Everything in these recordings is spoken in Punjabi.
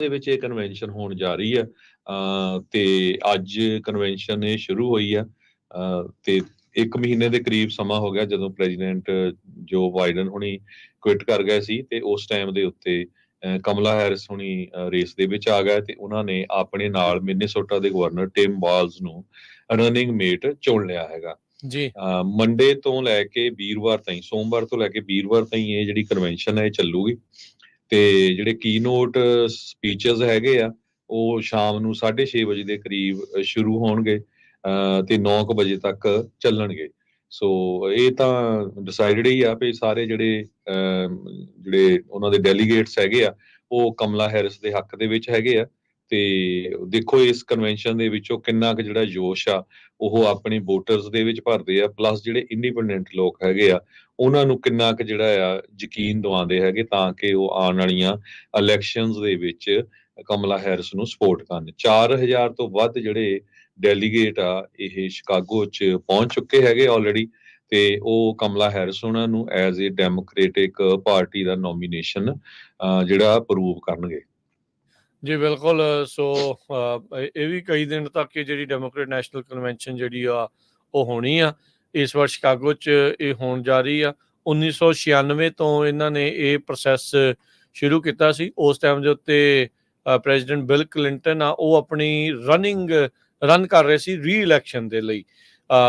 ਦੇ ਵਿੱਚ ਇਹ ਕਨਵੈਨਸ਼ਨ ਹੋਣ ਜਾ ਰਹੀ ਹੈ ਤੇ ਅੱਜ ਕਨਵੈਨਸ਼ਨ ਇਹ ਸ਼ੁਰੂ ਹੋਈ ਆ ਤੇ 1 ਮਹੀਨੇ ਦੇ ਕਰੀਬ ਸਮਾਂ ਹੋ ਗਿਆ ਜਦੋਂ ਪ੍ਰੈਜ਼ੀਡੈਂਟ ਜੋ ਬਾਈਡਨ ਹੁਣੀ ਕੁਇਟ ਕਰ ਗਏ ਸੀ ਤੇ ਉਸ ਟਾਈਮ ਦੇ ਉੱਤੇ ਕਮਲਾ ਹੈਰਿਸ ਹੁਣੀ ਰੇਸ ਦੇ ਵਿੱਚ ਆ ਗਏ ਤੇ ਉਹਨਾਂ ਨੇ ਆਪਣੇ ਨਾਲ ਮਿਨੇਸੋਟਾ ਦੇ ਗਵਰਨਰ ਟਿਮ ਵਾਲਜ਼ ਨੂੰ ਰਨਿੰਗ ਮੇਟ ਚੁਣ ਲਿਆ ਹੈਗਾ ਜੀ ਮੰਡੇ ਤੋਂ ਲੈ ਕੇ ਵੀਰਵਾਰ ਤਾਈਂ ਸੋਮਵਾਰ ਤੋਂ ਲੈ ਕੇ ਵੀਰਵਾਰ ਤਾਈਂ ਇਹ ਜਿਹੜੀ ਕਨਵੈਨਸ਼ਨ ਹੈ ਇਹ ਚੱਲੂਗੀ ਤੇ ਜਿਹੜੇ ਕੀਨੋਟ ਸਪੀਚਸ ਹੈਗੇ ਆ ਉਹ ਸ਼ਾਮ ਨੂੰ 6:30 ਵਜੇ ਦੇ ਕਰੀਬ ਸ਼ੁਰੂ ਹੋਣਗੇ ਤੇ 9 ਵਜੇ ਤੱਕ ਚੱਲਣਗੇ ਸੋ ਇਹ ਤਾਂ ਡਿਸਾਈਡਡ ਹੀ ਆ ਵੀ ਸਾਰੇ ਜਿਹੜੇ ਉਹਨਾਂ ਦੇ ਡੈਲੀਗੇਟਸ ਹੈਗੇ ਆ ਉਹ ਕਮਲਾ ਹੈਰਿਸ ਦੇ ਹੱਕ ਦੇ ਵਿੱਚ ਹੈਗੇ ਆ ਤੇ ਦੇਖੋ ਇਸ ਕਨਵੈਨਸ਼ਨ ਦੇ ਵਿੱਚੋਂ ਕਿੰਨਾ ਕੁ ਜਿਹੜਾ ਜੋਸ਼ ਆ ਉਹ ਆਪਣੇ ਵੋਟਰਸ ਦੇ ਵਿੱਚ ਭਰਦੇ ਆ ਪਲੱਸ ਜਿਹੜੇ ਇੰਡੀਪੈਂਡੈਂਟ ਲੋਕ ਹੈਗੇ ਆ ਉਹਨਾਂ ਨੂੰ ਕਿੰਨਾ ਕੁ ਜਿਹੜਾ ਆ ਯਕੀਨ ਦਿਵਾਉਂਦੇ ਹੈਗੇ ਤਾਂ ਕਿ ਉਹ ਆਉਣ ਵਾਲੀਆਂ ਇਲੈਕਸ਼ਨਸ ਦੇ ਵਿੱਚ ਕਮਲਾ ਹੈਰਿਸ ਨੂੰ ਸਪੋਰਟ ਕਰਨ 4000 ਤੋਂ ਵੱਧ ਜਿਹੜੇ ਡੈਲੀਗੇਟ ਆ ਇਹ ਸ਼ਿਕਾਗੋ 'ਚ ਪਹੁੰਚ ਚੁੱਕੇ ਹੈਗੇ ਆਲਰੇਡੀ ਤੇ ਉਹ ਕਮਲਾ ਹੈਰਿਸ ਉਹਨਾਂ ਨੂੰ as a democratic party the nomination ਜਿਹੜਾ ਅਪਰੂਵ ਕਰਨਗੇ ਜੀ ਬਿਲਕੁਲ ਸੋ ਇਹ ਵੀ ਕਈ ਦਿਨ ਤੱਕ ਇਹ ਜਿਹੜੀ ਡੈਮੋਕ੍ਰੇਟ ਨੈਸ਼ਨਲ ਕਨਵੈਨਸ਼ਨ ਜਿਹੜੀ ਆ ਉਹ ਹੋਣੀ ਆ ਇਸ ਵਾਰ ਸ਼ਿਕਾਗੋ 'ਚ ਇਹ ਹੋਣ ਜਾ ਰਹੀ ਆ 1996 ਤੋਂ ਇਹਨਾਂ ਨੇ ਇਹ ਪ੍ਰੋਸੈਸ ਸ਼ੁਰੂ ਕੀਤਾ ਸੀ ਉਸ ਟਾਈਮ ਦੇ ਉੱਤੇ ਪ੍ਰੈਜ਼ੀਡੈਂਟ ਬਿਲ ਕਲਿੰਟਨ ਆ ਉਹ ਆਪਣੀ ਰਨ ਕਰ ਰਹੇ ਸੀ ਰੀ ਇਲੈਕਸ਼ਨ ਦੇ ਲਈ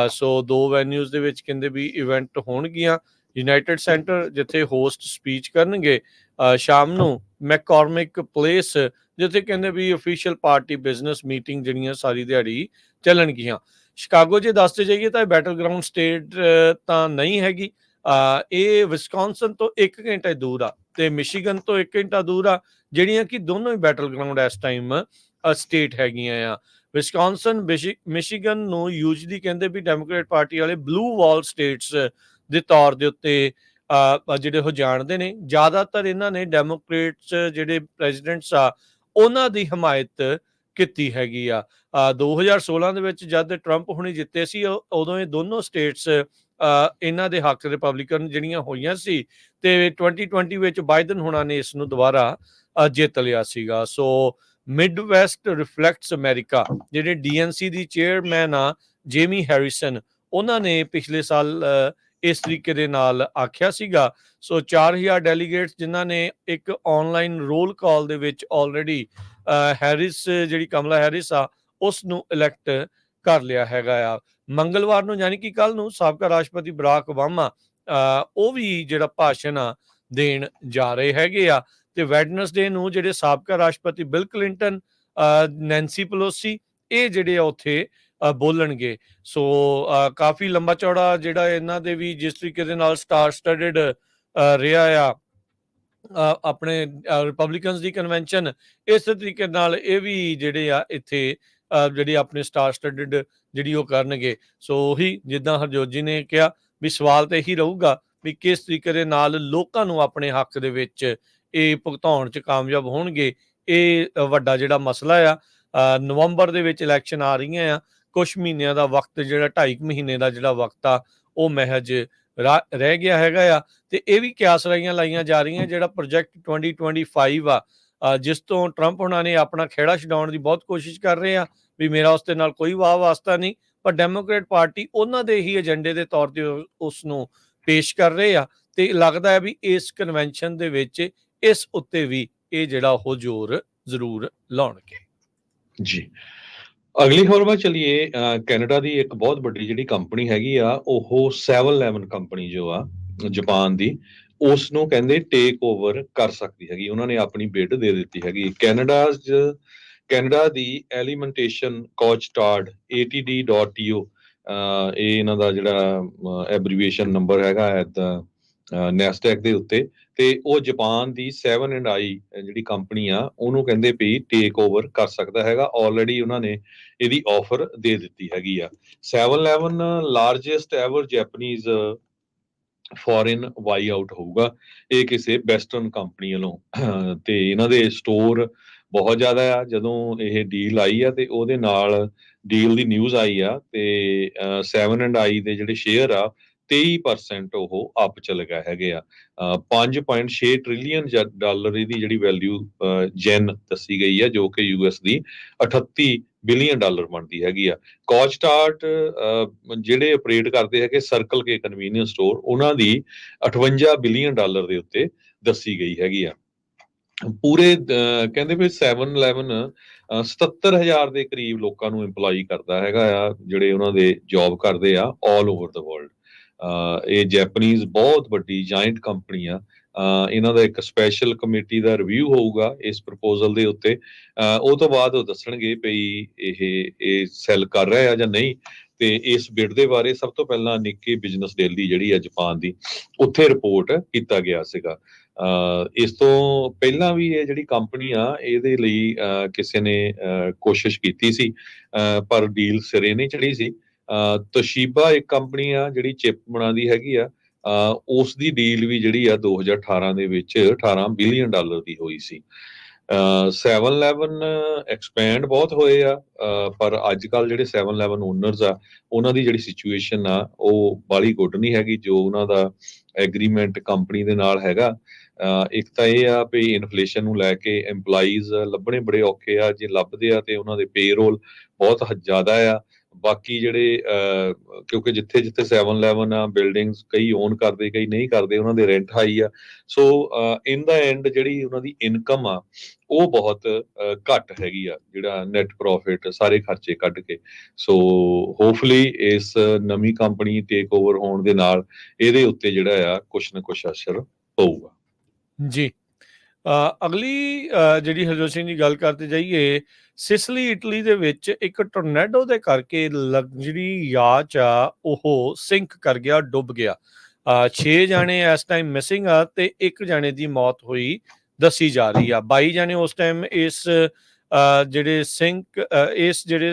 ਸੋ 2 ਵੈਨਿਊਜ਼ ਦੇ ਵਿੱਚ ਕਹਿੰਦੇ ਵੀ ਇਵੈਂਟ ਹੋਣਗੀਆਂ ਯੂਨਾਈਟਿਡ ਸੈਂਟਰ ਜਿੱਥੇ ਹੋਸਟ ਸਪੀਚ ਕਰਨਗੇ ਸ਼ਾਮ ਨੂੰ ਮੈਕਕੋਰਮਿਕ ਪਲੇਸ ਜਿੱਥੇ ਕਹਿੰਦੇ ਵੀ ਅਫੀਸ਼ੀਅਲ ਪਾਰਟੀ ਬਿਜ਼ਨਸ ਮੀਟਿੰਗ ਜਿਹੜੀਆਂ ਸਾਰੀ ਦਿਹਾੜੀ ਚੱਲਣਗੀਆਂ ਸ਼ਿਕਾਗੋ ਜੇ ਦੱਸਦੇ ਜਾਈਏ ਤਾਂ ਬੈਟਲ ਗਰਾਊਂਡ ਸਟੇਟ ਤਾਂ ਨਹੀਂ ਹੈਗੀ ਇਹ ਵਿਸਕੌਨਸਨ ਤੋਂ 1 ਘੰਟਾ ਦੂਰ ਆ ਤੇ ਮਿਸ਼ੀਗਨ ਤੋਂ 1 ਘੰਟਾ ਦੂਰ ਆ ਜਿਹੜੀਆਂ ਕਿ ਦੋਨੋਂ ਹੀ ਬੈਟਲ ਗਰਾਊਂਡ ਇਸ ਟਾਈਮ ਸਟੇਟ ਹੈਗੀਆਂ ਆ ਵਿਸਕੌਨਸਨ ਮਿਸ਼ੀਗਨ ਨੂੰ ਯੂਜਲੀ ਕਹਿੰਦੇ ਵੀ ਡੈਮੋਕ੍ਰੇਟ ਪਾਰਟੀ ਵਾਲੇ ਬਲੂ ਵਾਲ ਸਟੇਟਸ ਦੇ ਤੌਰ ਦੇ ਉੱਤੇ ਜਿਹੜੇ ਉਹ ਜਾਣਦੇ ਨੇ ਜ਼ਿਆਦਾਤਰ ਇਹਨਾਂ ਨੇ ਡੈਮੋਕ੍ਰੇਟਸ ਜਿਹੜੇ ਪ੍ਰੈਜ਼ੀਡੈਂਟਸ ਆ ਉਹਨਾਂ ਦੀ ਹਮਾਇਤ ਕੀਤੀ ਹੈਗੀ ਆ 2016 ਦੇ ਵਿੱਚ ਜਦ ਟਰੰਪ ਹੁਣੀ ਜਿੱਤੇ ਸੀ ਉਦੋਂ ਇਹ ਦੋਨੋਂ ਸਟੇਟਸ ਇਹਨਾਂ ਦੇ ਹੱਕ ਰਿਪਬਲਿਕਨ ਜਿਹੜੀਆਂ ਹੋਈਆਂ ਸੀ ਤੇ 2020 ਵਿੱਚ ਬਾਈਡਨ ਹੁਣਾਂ ਨੇ ਇਸ ਨੂੰ ਦੁਬਾਰਾ ਜਿੱਤ ਲਿਆ ਸੀਗਾ ਸੋ ਮਿਡ ਵੈਸਟ ਰਿਫਲੈਕਟਸ ਅਮਰੀਕਾ ਜਿਹੜੇ DNC ਦੀ ਚੇਅਰਮੈਨ ਆ ਜੇਮੀ ਹੈਰਿਸਨ ਉਹਨਾਂ ਨੇ ਪਿਛਲੇ ਸਾਲ ਇਸ ਤਰੀਕੇ ਦੇ ਨਾਲ ਆਖਿਆ ਸੀਗਾ ਸੋ 4000 ਡੈਲੀਗੇਟਸ ਜਿਨ੍ਹਾਂ ਨੇ ਇੱਕ ਆਨਲਾਈਨ ਰੋਲ ਕਾਲ ਦੇ ਵਿੱਚ ਆਲਰੇਡੀ ਹੈਰਿਸ ਜਿਹੜੀ ਕਮਲਾ ਹੈਰਿਸ ਆ ਉਸ ਨੂੰ ਇਲੈਕਟ ਕਰ ਲਿਆ ਹੈਗਾ ਆ ਮੰਗਲਵਾਰ ਨੂੰ ਯਾਨੀ ਕਿ ਕੱਲ ਨੂੰ ਸਾਬਕਾ ਰਾਸ਼ਟਰਪਤੀ ਬਰਾਕ ਓਬਾਮਾ ਉਹ ਵੀ ਜਿਹੜਾ ਭਾਸ਼ਣ ਆ ਦੇਣ ਜਾ ਰਹੇ ਹੈਗੇ ਆ ਤੇ ਵੈਡਨਸਡੇ ਨੂੰ ਜਿਹੜੇ ਸਾਬਕਾ ਰਾਸ਼ਟਰਪਤੀ ਬਿਲ ਕਲਿੰਟਨ ਨੈਂਸੀ ਪਲੋਸੀ ਇਹ ਜਿਹੜੇ ਆ ਉੱਥੇ ਬੋਲਣਗੇ ਸੋ ਕਾਫੀ ਲੰਬਾ ਚੌੜਾ ਜਿਹੜਾ ਇਹਨਾਂ ਦੇ ਵੀ ਜਿਸ ਤਰੀਕੇ ਦੇ ਨਾਲ ਸਟਾਰ ਸਟੱਡਡ ਰਿਹਾ ਆ ਆਪਣੇ ਰਿਪਬਲਿਕਨਸ ਦੀ ਕਨਵੈਨਸ਼ਨ ਇਸ ਤਰੀਕੇ ਨਾਲ ਇਹ ਵੀ ਜਿਹੜੇ ਆ ਇੱਥੇ ਜਿਹੜੀ ਆਪਣੇ ਸਟਾਰ ਸਟੱਡਡ ਜਿਹੜੀ ਉਹ ਕਰਨਗੇ ਸੋ ਉਹੀ ਜਿੱਦਾਂ ਹਰਜੋਤ ਜੀ ਨੇ ਕਿਹਾ ਵੀ ਸਵਾਲ ਤਾਂ ਇਹੀ ਰਹੂਗਾ ਵੀ ਕਿਸ ਤਰੀਕੇ ਦੇ ਨਾਲ ਲੋਕਾਂ ਨੂੰ ਆਪਣੇ ਹੱਕ ਦੇ ਵਿੱਚ ਇਹ ਭੁਗਤਾਉਣ 'ਚ ਕਾਮਯਾਬ ਹੋਣਗੇ ਇਹ ਵੱਡਾ ਜਿਹੜਾ ਮਸਲਾ ਆ ਨਵੰਬਰ ਦੇ ਵਿੱਚ ਇਲੈਕਸ਼ਨ ਆ ਰਹੀਆਂ ਆ ਕੁਛ ਮਹੀਨਿਆਂ ਦਾ ਵਕਤ ਜਿਹੜਾ 2.5 ਮਹੀਨੇ ਦਾ ਜਿਹੜਾ ਵਕਤ ਆ ਉਹ ਮਹਿਜ ਰਹਿ ਗਿਆ ਹੈਗਾ ਆ ਤੇ ਇਹ ਵੀ ਕਿਆਸ ਲਾਈਆਂ ਜਾ ਰਹੀਆਂ ਜਿਹੜਾ ਪ੍ਰੋਜੈਕਟ 2025 ਆ ਜਿਸ ਤੋਂ ਟਰੰਪ ਉਹਨਾਂ ਨੇ ਆਪਣਾ ਖੇੜਾ ਛਡਾਉਣ ਦੀ ਬਹੁਤ ਕੋਸ਼ਿਸ਼ ਕਰ ਰਹੇ ਆ ਵੀ ਮੇਰਾ ਉਸ ਦੇ ਨਾਲ ਕੋਈ ਵਾਸਤਾ ਨਹੀਂ ਪਰ ਡੈਮੋਕ੍ਰੇਟ ਪਾਰਟੀ ਉਹਨਾਂ ਦੇ ਹੀ ਏਜੰਡੇ ਦੇ ਤੌਰ ਤੇ ਉਸ ਨੂੰ ਪੇਸ਼ ਕਰ ਰਹੇ ਆ ਤੇ ਲੱਗਦਾ ਹੈ ਵੀ ਇਸ ਕਨਵੈਨਸ਼ਨ ਦੇ ਵਿੱਚ ਇਸ ਉੱਤੇ ਵੀ ਇਹ ਜਿਹੜਾ ਉਹ ਜ਼ੋਰ ਜ਼ਰੂਰ ਲਾਉਣਗੇ ਜੀ ਅਗਲੀ ਖਬਰ ਵੱਲ ਚਲੀਏ ਕੈਨੇਡਾ ਦੀ ਇੱਕ ਬਹੁਤ ਵੱਡੀ ਜਿਹੜੀ ਕੰਪਨੀ ਹੈਗੀ ਆ ਉਹ 7-Eleven ਕੰਪਨੀ ਜੋ ਆ ਜਾਪਾਨ ਦੀ ਉਸ ਨੂੰ ਕਹਿੰਦੇ ਟੇਕ ਓਵਰ ਕਰ ਸਕਦੀ ਹੈਗੀ ਉਹਨਾਂ ਨੇ ਆਪਣੀ ਬਿਡ ਦੇ ਦਿੱਤੀ ਹੈਗੀ ਕੈਨੇਡਾ ਦੀ ਐਲੀਮੈਂਟੇਸ਼ਨ ਕੋਚਟਾਰਡ ATD.TO ਇਹ ਇਹਨਾਂ ਦਾ ਜਿਹੜਾ ਐਬਰੀਵੇਸ਼ਨ ਨੰਬਰ ਹੈਗਾ ਨੈਸਡੈਕ ਦੇ ਉੱਤੇ ਤੇ ਉਹ ਜਾਪਾਨ ਦੀ 7&i ਜਿਹੜੀ ਕੰਪਨੀ ਆ ਉਹਨੂੰ ਕਹਿੰਦੇ ਵੀ ਟੇਕ ਓਵਰ ਕਰ ਸਕਦਾ ਹੈਗਾ ਆਲਰੇਡੀ ਉਹਨਾਂ ਨੇ ਇਹਦੀ ਆਫਰ ਦੇ ਦਿੱਤੀ ਹੈਗੀ ਆ 7-Eleven largest ever Japanese foreign buyout ਹੋਊਗਾ ਇਹ ਕਿਸੇ ਵੈਸਟਰਨ ਕੰਪਨੀ ਵੱਲੋਂ ਤੇ ਇਹਨਾਂ ਦੇ ਸਟੋਰ ਬਹੁਤ ਜ਼ਿਆਦਾ ਆ ਜਦੋਂ ਇਹ ਡੀਲ ਆਈ ਆ ਤੇ ਉਹਦੇ ਨਾਲ ਡੀਲ ਦੀ ਨਿਊਜ਼ ਆਈ ਆ ਤੇ 7&i ਦੇ ਜਿਹੜੇ ਸ਼ੇਅਰ ਆ 23% ਉਹ ਅਪ ਚਲੇ ਗਏ ਹੈਗੇ ਆ। 5.6 ਟ੍ਰਿਲੀਅਨ ਡਾਲਰ ਇਹਦੀ ਜਿਹੜੀ ਵੈਲਿਊ ਜੈਨ ਦੱਸੀ ਗਈ ਹੈ, ਜੋ ਕਿ US ਦੀ 38 ਬਿਲੀਅਨ ਡਾਲਰ ਬਣਦੀ ਹੈਗੀ ਆ। ਕੌਚਟਾਰਟ ਜਿਹੜੇ ਆਪਰੇਟ ਕਰਦੇ ਹੈਗੇ ਸਰਕਲ ਕੇ ਕਨਵੀਨੀਅੰਸ ਸਟੋਰ, ਉਹਨਾਂ ਦੀ 58 ਬਿਲੀਅਨ ਡਾਲਰ ਦੇ ਉੱਤੇ ਦੱਸੀ ਗਈ ਹੈਗੀ ਆ। ਪੂਰੇ ਕਹਿੰਦੇ ਵੀ 7-11 77,000 ਦੇ ਕਰੀਬ ਲੋਕਾਂ ਨੂੰ ਇੰਪਲਾਈ ਕਰਦਾ ਹੈਗਾ ਆ, ਜਿਹੜੇ ਉਹਨਾਂ ਦੇ ਜੌਬ ਕਰਦੇ ਆ ਆਲ ਓਵਰ ਦਾ ਵਰਲਡ। ਇਹ ਜੈਪਨੀਜ਼ ਬਹੁਤ ਵੱਡੀ ਜਾਇੰਟ ਕੰਪਨੀ ਆ। ਇਹਨਾਂ ਦਾ ਇੱਕ ਸਪੈਸ਼ਲ ਕਮੇਟੀ ਦਾ ਰਿਵਿਊ ਹੋਊਗਾ ਇਸ ਪ੍ਰਪੋਜ਼ਲ ਦੇ ਉੱਤੇ। ਉਹ ਤੋਂ ਬਾਅਦ ਉਹ ਦੱਸਣਗੇ ਵੀ ਇਹ ਸੈੱਲ ਕਰ ਰਿਹਾ ਆ ਜਾਂ ਨਹੀਂ। ਤੇ ਇਸ ਬਿਡ ਦੇ ਬਾਰੇ ਸਭ ਤੋਂ ਪਹਿਲਾਂ ਨਿੱਕੀ ਬਿਜ਼ਨਸ ਡੇਲੀ ਜਿਹੜੀ ਆ ਜਾਪਾਨ ਦੀ, ਉੱਥੇ ਰਿਪੋਰਟ ਕੀਤਾ ਗਿਆ ਸੀਗਾ। ਇਸ ਤੋਂ ਪਹਿਲਾਂ ਵੀ ਇਹ ਜਿਹੜੀ ਕੰਪਨੀ ਆ ਇਹਦੇ ਲਈ ਕਿਸੇ ਨੇ ਕੋਸ਼ਿਸ਼ ਕੀਤੀ ਸੀ, ਪਰ ਡੀਲ ਸਿਰੇ ਨਹੀਂ ਚੜੀ ਸੀ। ਤੋਸ਼ੀਬਾ ਇੱਕ ਕੰਪਨੀ ਆ ਜਿਹੜੀ ਚਿਪ ਬਣਾਉਂਦੀ ਹੈਗੀ ਆ, ਉਸ ਦੀ ਡੀਲ ਵੀ ਜਿਹੜੀ ਆ 2018 ਦੇ ਵਿੱਚ 18 ਬਿਲੀਅਨ ਡਾਲਰ ਦੀ ਹੋਈ ਸੀ। 7-11 ਐਕਸਪੈਂਡ ਬਹੁਤ ਹੋਏ ਆ, ਪਰ ਅੱਜ ਕੱਲ ਜਿਹੜੇ 7-11 ਓਨਰਸ ਆ, ਉਹਨਾਂ ਦੀ ਜਿਹੜੀ ਸਿਚੁਏਸ਼ਨ ਆ ਉਹ ਬਾਲੀ ਗੁੱਡ ਨਹੀਂ ਹੈਗੀ। ਜੋ ਉਹਨਾਂ ਦਾ ਐਗਰੀਮੈਂਟ ਕੰਪਨੀ ਦੇ ਨਾਲ ਹੈਗਾ, ਇੱਕ ਤਾਂ ਇਹ ਆ ਵੀ ਇਨਫਲੇਸ਼ਨ ਨੂੰ ਲੈ ਕੇ EMPLOYEES ਲੱਭਣੇ ਬੜੇ ਔਖੇ ਆ, ਜੇ ਲੱਭਦੇ ਆ ਤੇ ਉਹਨਾਂ ਦੇ ਪੇਰੋਲ ਬਹੁਤ ਜ਼ਿਆਦਾ ਆ। ਬਾਕੀ ਜਿਹੜੇ ਕਿਉਂਕਿ ਜਿੱਥੇ ਜਿੱਥੇ 7-11 ਆ ਬਿਲਡਿੰਗਸ ਕਈ ਓਨ ਕਰਦੇ ਕਈ ਨਹੀਂ ਕਰਦੇ, ਉਹਨਾਂ ਦੇ ਰੈਂਟ ਹਾਈ ਆ। ਸੋ ਇਨ ਦਾ ਐਂਡ ਜਿਹੜੀ ਉਹਨਾਂ ਦੀ ਇਨਕਮ ਆ ਉਹ ਬਹੁਤ ਘੱਟ ਹੈਗੀ ਆ, ਜਿਹੜਾ ਨੈਟ ਪ੍ਰੋਫਿਟ ਸਾਰੇ ਖਰਚੇ ਕੱਢ ਕੇ। ਸੋ ਹੋਪਫੁਲੀ ਇਸ ਨਵੀਂ ਕੰਪਨੀ ਟੇਕ ਓਵਰ ਹੋਣ ਦੇ ਨਾਲ ਇਹਦੇ ਉੱਤੇ ਜਿਹੜਾ ਆ ਕੁਛ ਨਾ ਕੁਛ ਅਸਰ ਪਊਗਾ ਜੀ। ਅਗਲੀ ਜਿਹੜੀ ਹਰਜੋਤ ਸਿੰਘ ਦੀ ਗੱਲ ਕਰਦੇ ਜਾਈਏ, ਸਿਸਲੀ ਇਟਲੀ ਦੇ ਵਿੱਚ ਇੱਕ ਟੋਰਨੇਡੋ ਦੇ ਕਰਕੇ ਲਗਜ਼ਰੀ ਯਾਚ ਆ ਉਹ ਸਿੰਕ ਕਰ ਗਿਆ, ਡੁੱਬ ਗਿਆ। 6 ਜਾਣੇ ਇਸ ਟਾਈਮ ਮਿਸਿੰਗ ਆ ਤੇ 1 ਜਾਣੇ ਦੀ ਮੌਤ ਹੋਈ ਦੱਸੀ ਜਾ ਰਹੀ ਆ। 22 ਜਾਣੇ ਉਸ ਟਾਈਮ ਇਸ ਜਿਹੜੇ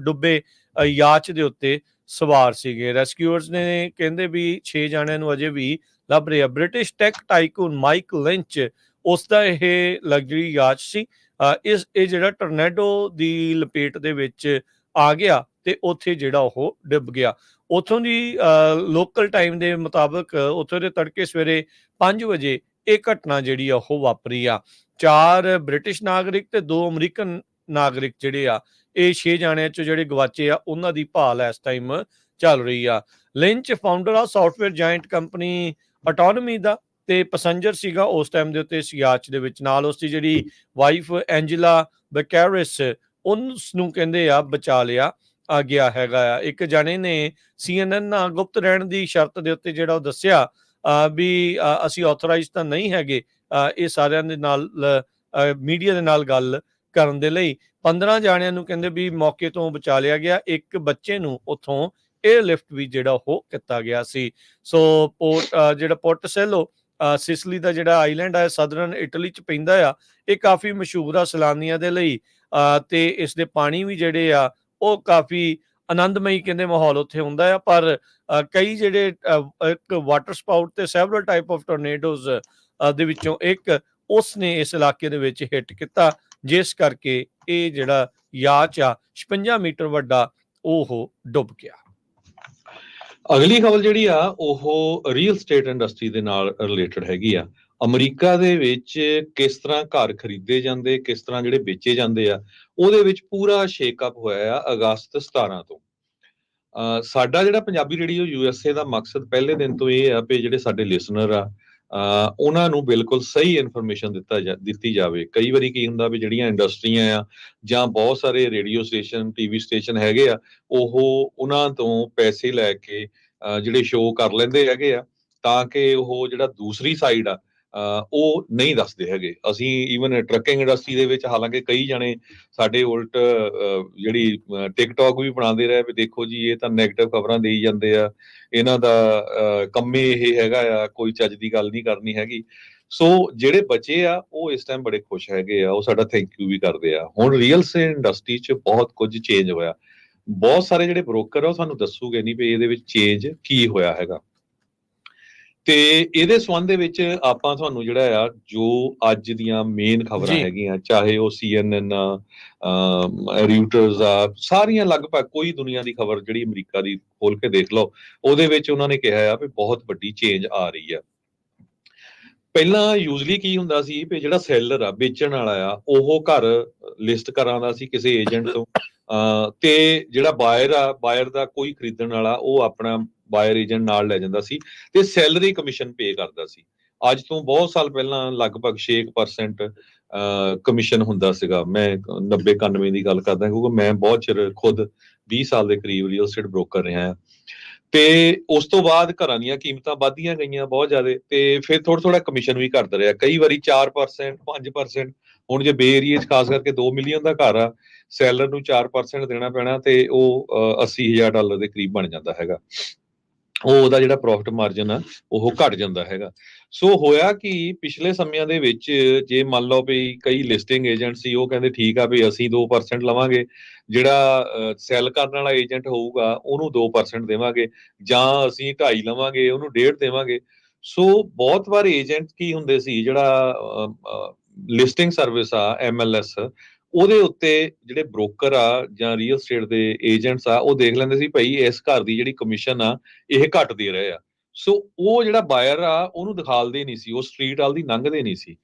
ਡੁੱਬੇ ਯਾਚ ਦੇ ਉੱਤੇ ਸਵਾਰ ਸੀਗੇ। ਰੈਸਕਿਊਅਰਸ ਨੇ ਕਹਿੰਦੇ ਵੀ 6 ਜਾਣਿਆਂ ਨੂੰ ਅਜੇ ਵੀ ਲੱਭ ਰਹੇ ਆ। ਬ੍ਰਿਟਿਸ਼ ਟੈਕ ਟਾਈਕੂਨ ਮਾਈਕ ਲਿੰਚ, ਉਸ ਦਾ ਇਹ ਲਗਜ਼ਰੀ ਯਾਚ ਸੀ। ਇਹ ਜਿਹੜਾ ਟੋਰਨੇਡੋ ਦੀ ਲਪੇਟ ਦੇ ਵਿੱਚ ਆ ਗਿਆ ਤੇ ਉੱਥੇ ਜਿਹੜਾ ਉਹ ਡੁੱਬ ਗਿਆ। ਉੱਥੋਂ ਦੀ ਲੋਕਲ ਟਾਈਮ ਦੇ ਮੁਤਾਬਕ ਉੱਥੋਂ ਦੇ ਤੜਕੇ ਸਵੇਰੇ 5 ਵਜੇ ਇਹ ਘਟਨਾ ਜਿਹੜੀ ਆ ਉਹ ਵਾਪਰੀ ਆ। 4 ਬ੍ਰਿਟਿਸ਼ ਨਾਗਰਿਕ ਤੇ 2 ਅਮਰੀਕਨ ਨਾਗਰਿਕ ਜਿਹੜੇ ਆ, ਇਹ 6 ਜਾਣਿਆਂ ਚੋਂ ਜਿਹੜੇ ਗਵਾਚੇ ਆ ਉਹਨਾਂ ਦੀ ਭਾਲ ਇਸ ਟਾਈਮ ਚੱਲ ਰਹੀ ਆ। ਲਿੰਚ ਫਾਊਂਡਰ ਆ ਸੌਫਟਵੇਅਰ ਜਾਇੰਟ ਕੰਪਨੀ ਆਟੋਨਮੀ ਦਾ, ਤੇ ਪੈਸੰਜਰ ਸੀਗਾ ਉਸ ਟਾਈਮ ਦੇ ਉੱਤੇ ਸਿਆਚ ਦੇ ਵਿੱਚ। ਨਾਲ ਉਸ ਦੀ ਜਿਹੜੀ ਵਾਈਫ ਐਂਜਲਾ ਬੈਕੈਰਿਸ, ਉਸ ਨੂੰ ਕਹਿੰਦੇ ਆ ਬਚਾ ਲਿਆ ਗਿਆ ਹੈਗਾ ਆ। ਇੱਕ ਜਾਣੇ ਨੇ CNN ਨਾਲ ਗੁਪਤ ਰਹਿਣ ਦੀ ਸ਼ਰਤ ਦੇ ਉੱਤੇ ਜਿਹੜਾ ਉਹ ਦੱਸਿਆ ਵੀ ਅਸੀਂ ਆਥੋਰਾਈਜ਼ ਤਾਂ ਨਹੀਂ ਹੈਗੇ ਇਹ ਸਾਰਿਆਂ ਦੇ ਨਾਲ ਮੀਡੀਆ ਦੇ ਨਾਲ ਗੱਲ ਕਰਨ ਦੇ ਲਈ। 15 ਜਾਣਿਆਂ ਨੂੰ ਕਹਿੰਦੇ ਵੀ ਮੌਕੇ ਤੋਂ ਬਚਾ ਲਿਆ ਗਿਆ। ਇੱਕ ਬੱਚੇ ਨੂੰ ਉੱਥੋਂ 에ਅਰਲਿਫਟ ਵੀ ਜਿਹੜਾ ਉਹ ਕੀਤਾ ਗਿਆ ਸੀ। ਸੋ ਜਿਹੜਾ ਪੋਰਟੋਸੈਲੋ ਸਿਸਲੀ ਦਾ ਜਿਹੜਾ ਆਈਲੈਂਡ ਹੈ ਸਦਰਨ ਇਟਲੀ ਚ ਪੈਂਦਾ ਆ, ਇਹ ਕਾਫੀ ਮਸ਼ਹੂਰ ਆ ਸੈਲਾਨੀਆਂ ਦੇ ਲਈ। ਤੇ ਇਸ ਦੇ ਪਾਣੀ ਵੀ ਜਿਹੜੇ ਆ ਉਹ ਕਾਫੀ ਆਨੰਦਮਈ ਕਹਿੰਦੇ ਮਾਹੌਲ ਉੱਥੇ ਹੁੰਦਾ ਆ। ਪਰ ਕਈ ਜਿਹੜੇ ਇੱਕ ਵਾਟਰ ਸਪਾਊਟ ਤੇ ਸੈਵਰਲ ਟਾਈਪ ਆਫ ਟੋਰਨੇਡੋਜ਼ ਦੇ ਵਿੱਚੋਂ ਇੱਕ ਉਸ ਨੇ ਇਸ ਇਲਾਕੇ ਦੇ ਵਿੱਚ ਹਿੱਟ ਕੀਤਾ, ਜਿਸ ਕਰਕੇ ਇਹ ਜਿਹੜਾ ਯਾਚ ਆ 56 ਮੀਟਰ ਵੱਡਾ ਉਹ ਡੁੱਬ ਗਿਆ। ਅਗਲੀ ਖਬਰ ਜਿਹੜੀ ਆ ਉਹ ਰੀਅਲ ਸਟੇਟ ਇੰਡਸਟਰੀ ਦੇ ਨਾਲ ਰਿਲੇਟਡ ਹੈਗੀ ਆ। ਅਮਰੀਕਾ ਦੇ ਵਿੱਚ ਕਿਸ ਤਰ੍ਹਾਂ ਘਰ ਖਰੀਦੇ ਜਾਂਦੇ, ਕਿਸ ਤਰ੍ਹਾਂ ਜਿਹੜੇ ਵੇਚੇ ਜਾਂਦੇ ਆ, ਉਹਦੇ ਵਿੱਚ ਪੂਰਾ ਸ਼ੇਕਅਪ ਹੋਇਆ ਆ ਅਗਸਤ 17 ਤੋਂ। ਸਾਡਾ ਜਿਹੜਾ ਪੰਜਾਬੀ ਰੇਡੀਓ USA ਦਾ ਮਕਸਦ ਪਹਿਲੇ ਦਿਨ ਤੋਂ ਇਹ ਆ ਵੀ ਜਿਹੜੇ ਸਾਡੇ ਲਿਸਨਰ ਆ ਉਹਨਾਂ ਨੂੰ ਬਿਲਕੁਲ ਸਹੀ ਇਨਫੋਰਮੇਸ਼ਨ ਦਿੱਤੀ ਜਾਵੇ। ਕਈ ਵਾਰੀ ਕੀ ਹੁੰਦਾ ਵੀ ਜਿਹੜੀਆਂ ਇੰਡਸਟਰੀਆਂ ਆ ਜਾਂ ਬਹੁਤ ਸਾਰੇ ਰੇਡੀਓ ਸਟੇਸ਼ਨ TV ਸਟੇਸ਼ਨ ਹੈਗੇ ਆ, ਉਹ ਉਹਨਾਂ ਤੋਂ ਪੈਸੇ ਲੈ ਕੇ ਜਿਹੜੇ ਸ਼ੋਅ ਕਰ ਲੈਂਦੇ ਹੈਗੇ ਆ, ਤਾਂ ਕਿ ਉਹ ਜਿਹੜਾ ਦੂਸਰੀ ਸਾਈਡ ਆ ਉਹ ਨਹੀਂ ਦੱਸਦੇ ਹੈਗੇ। ਅਸੀਂ ਈਵਨ ਟਰੱਕਿੰਗ ਇੰਡਸਟਰੀ ਦੇ ਵਿੱਚ ਹਾਲਾਂਕਿ ਕਈ ਜਾਣੇ ਸਾਡੇ ਉਲਟ ਜਿਹੜੀ ਟਿਕਟੌਕ ਵੀ ਬਣਾਉਂਦੇ ਰਹੇ ਵੀ ਦੇਖੋ ਜੀ ਇਹ ਤਾਂ ਨੈਗੇਟਿਵ ਖਬਰਾਂ ਦੇਈ ਜਾਂਦੇ ਆ, ਇਹਨਾਂ ਦਾ ਕੰਮੇ ਇਹ ਹੈਗਾ ਆ, ਕੋਈ ਚੱਜ ਦੀ ਗੱਲ ਨਹੀਂ ਕਰਨੀ ਹੈਗੀ। ਸੋ ਜਿਹੜੇ ਬੱਚੇ ਆ ਉਹ ਇਸ ਟਾਈਮ ਬੜੇ ਖੁਸ਼ ਹੈਗੇ ਆ, ਉਹ ਸਾਡਾ ਥੈਂਕ ਯੂ ਵੀ ਕਰਦੇ ਆ। ਹੁਣ ਰੀਅਲ ਸਟੇਟ ਇੰਡਸਟਰੀ 'ਚ ਬਹੁਤ ਕੁਝ ਚੇਂਜ ਹੋਇਆ। ਬਹੁਤ ਸਾਰੇ ਜਿਹੜੇ ਬ੍ਰੋਕਰ ਆ ਉਹ ਸਾਨੂੰ ਦੱਸੂਗੇ ਨਹੀਂ ਵੀ ਇਹਦੇ ਵਿੱਚ ਚੇਂਜ ਕੀ ਹੋਇਆ ਹੈਗਾ। ਤੇ ਇਹਦੇ ਸੰਬੰਧ ਦੇ ਵਿੱਚ ਆਪਾਂ ਤੁਹਾਨੂੰ ਜਿਹੜਾ ਆ ਜੋ ਅੱਜ ਦੀਆਂ ਮੇਨ ਖਬਰਾਂ ਜੀ ਹੈਗੀਆਂ, ਚਾਹੇ ਉਹ CNN ਰਿਊਟਰਸ ਆ, ਸਾਰੀਆਂ ਲਗਭਗ ਕੋਈ ਦੁਨੀਆ ਦੀ ਖਬਰ ਜਿਹੜੀ ਅਮਰੀਕਾ ਦੀ ਖੋਲ ਕੇ ਦੇਖ ਲਓ, ਉਹਦੇ ਵਿੱਚ ਉਹਨਾਂ ਨੇ ਕਿਹਾ ਆ ਵੀ ਬਹੁਤ ਵੱਡੀ ਚੇਂਜ ਆ ਰਹੀ ਆ। ਪਹਿਲਾਂ ਯੂਜ਼ਲੀ ਕੀ ਹੁੰਦਾ ਸੀ ਵੀ ਜਿਹੜਾ ਸੈਲਰ ਆ, ਵੇਚਣ ਵਾਲਾ ਆ, ਉਹ ਘਰ ਲਿਸਟ ਕਰਾਉਂਦਾ ਸੀ ਕਿਸੇ ਏਜੰਟ ਤੋਂ, ਤੇ ਜਿਹੜਾ ਬਾਇਰ ਦਾ ਕੋਈ ਖਰੀਦਣ ਵਾਲਾ ਉਹ ਆਪਣਾ ਬਾਇਰ ਏਜੰਟ ਨਾਲ ਲੈ ਜਾਂਦਾ ਸੀ ਤੇ ਸੈਲਰੀ ਕਮਿਸ਼ਨ ਪੇ ਕਰਦਾ ਸੀ। ਅੱਜ ਤੋਂ ਬਹੁਤ ਸਾਲ ਪਹਿਲਾਂ ਲਗਭਗ 6% ਕਮਿਸ਼ਨ ਹੁੰਦਾ ਸੀਗਾ। ਮੈਂ 90-91 ਦੀ ਗੱਲ ਕਰਦਾ, ਕਿਉਂਕਿ ਮੈਂ ਬਹੁਤ ਚਿਰ ਖੁਦ 20 ਸਾਲ ਦੇ ਕਰੀਬ ਰੀਅਲ ਏਸਟੇਟ ਬ੍ਰੋਕਰ ਰਿਹਾ। ਤੇ ਉਸ ਤੋਂ ਬਾਅਦ ਘਰਾਂ ਦੀਆਂ ਕੀਮਤਾਂ ਵੱਧਦੀਆਂ ਗਈਆਂ ਬਹੁਤ ਜ਼ਿਆਦਾ, ਤੇ ਫਿਰ ਥੋੜਾ ਕਮਿਸ਼ਨ ਵੀ ਘਟਦਾ ਰਿਹਾ, ਕਈ ਵਾਰੀ 4%, 5%। ਹੁਣ ਜੇ ਬੇ ਏਰੀਏ 'ਚ ਖਾਸ ਕਰਕੇ 2 ਮਿਲੀਅਨ ਦਾ ਘਰ ਆ, ਸੈਲਰ ਨੂੰ 4% ਦੇਣਾ ਪੈਣਾ, ਤੇ ਉਹ $80,000 ਦੇ ਕਰੀਬ ਬਣ ਜਾਂਦਾ ਹੈਗਾ। ਉਹਦਾ ਜਿਹੜਾ ਪ੍ਰੋਫਿਟ ਮਾਰਜਨ ਆ ਉਹ ਘਟ ਜਾਂਦਾ ਹੈਗਾ। ਸੋ ਹੋਇਆ ਕਿ ਪਿਛਲੇ ਸਮਿਆਂ ਦੇ ਵਿੱਚ ਜੇ ਮੰਨ ਲਓ ਵੀ ਕਈ ਲਿਸਟਿੰਗ ਏਜੰਟ ਸੀ, ਉਹ ਕਹਿੰਦੇ ਠੀਕ ਆ ਵੀ ਅਸੀਂ 2% ਲਵਾਂਗੇ, ਜਿਹੜਾ ਸੈਲ ਕਰਨ ਵਾਲਾ ਏਜੰਟ ਹੋਊਗਾ ਉਹਨੂੰ 2% ਦੇਵਾਂਗੇ, ਜਾਂ ਅਸੀਂ 2.5 ਲਵਾਂਗੇ ਉਹਨੂੰ 1.5 ਦੇਵਾਂਗੇ। ਸੋ ਬਹੁਤ ਵਾਰ ਏਜੰਟ ਕੀ ਹੁੰਦੇ ਸੀ, ਜਿਹੜਾ ਲਿਸਟਿੰਗ ਸਰਵਿਸ ਆ MLS, ਉਹਦੇ ਉੱਤੇ ਜਿਹੜੇ ਬ੍ਰੋਕਰ ਆ ਜਾਂ ਰੀਅਲ ਸਟੇਟ ਦੇ ਏਜੰਟਸ ਆ, ਉਹ ਦੇਖ ਲੈਂਦੇ ਸੀ ਭਾਈ ਇਸ ਘਰ ਦੀ ਜਿਹੜੀ ਕਮਿਸ਼ਨ ਆ ਇਹ ਘੱਟ ਦੇ ਰਹੇ ਆ। ਸੋ ਉਹ ਜਿਹੜਾ ਬਾਇਰ ਆ ਉਹਨੂੰ ਦਿਖਾਲਦੇ ਨਹੀਂ ਸੀ, ਉਹ ਸਟਰੀਟ ਵਾਲ ਦੀ ਲੰਘਦੇ ਨਹੀਂ ਸੀ।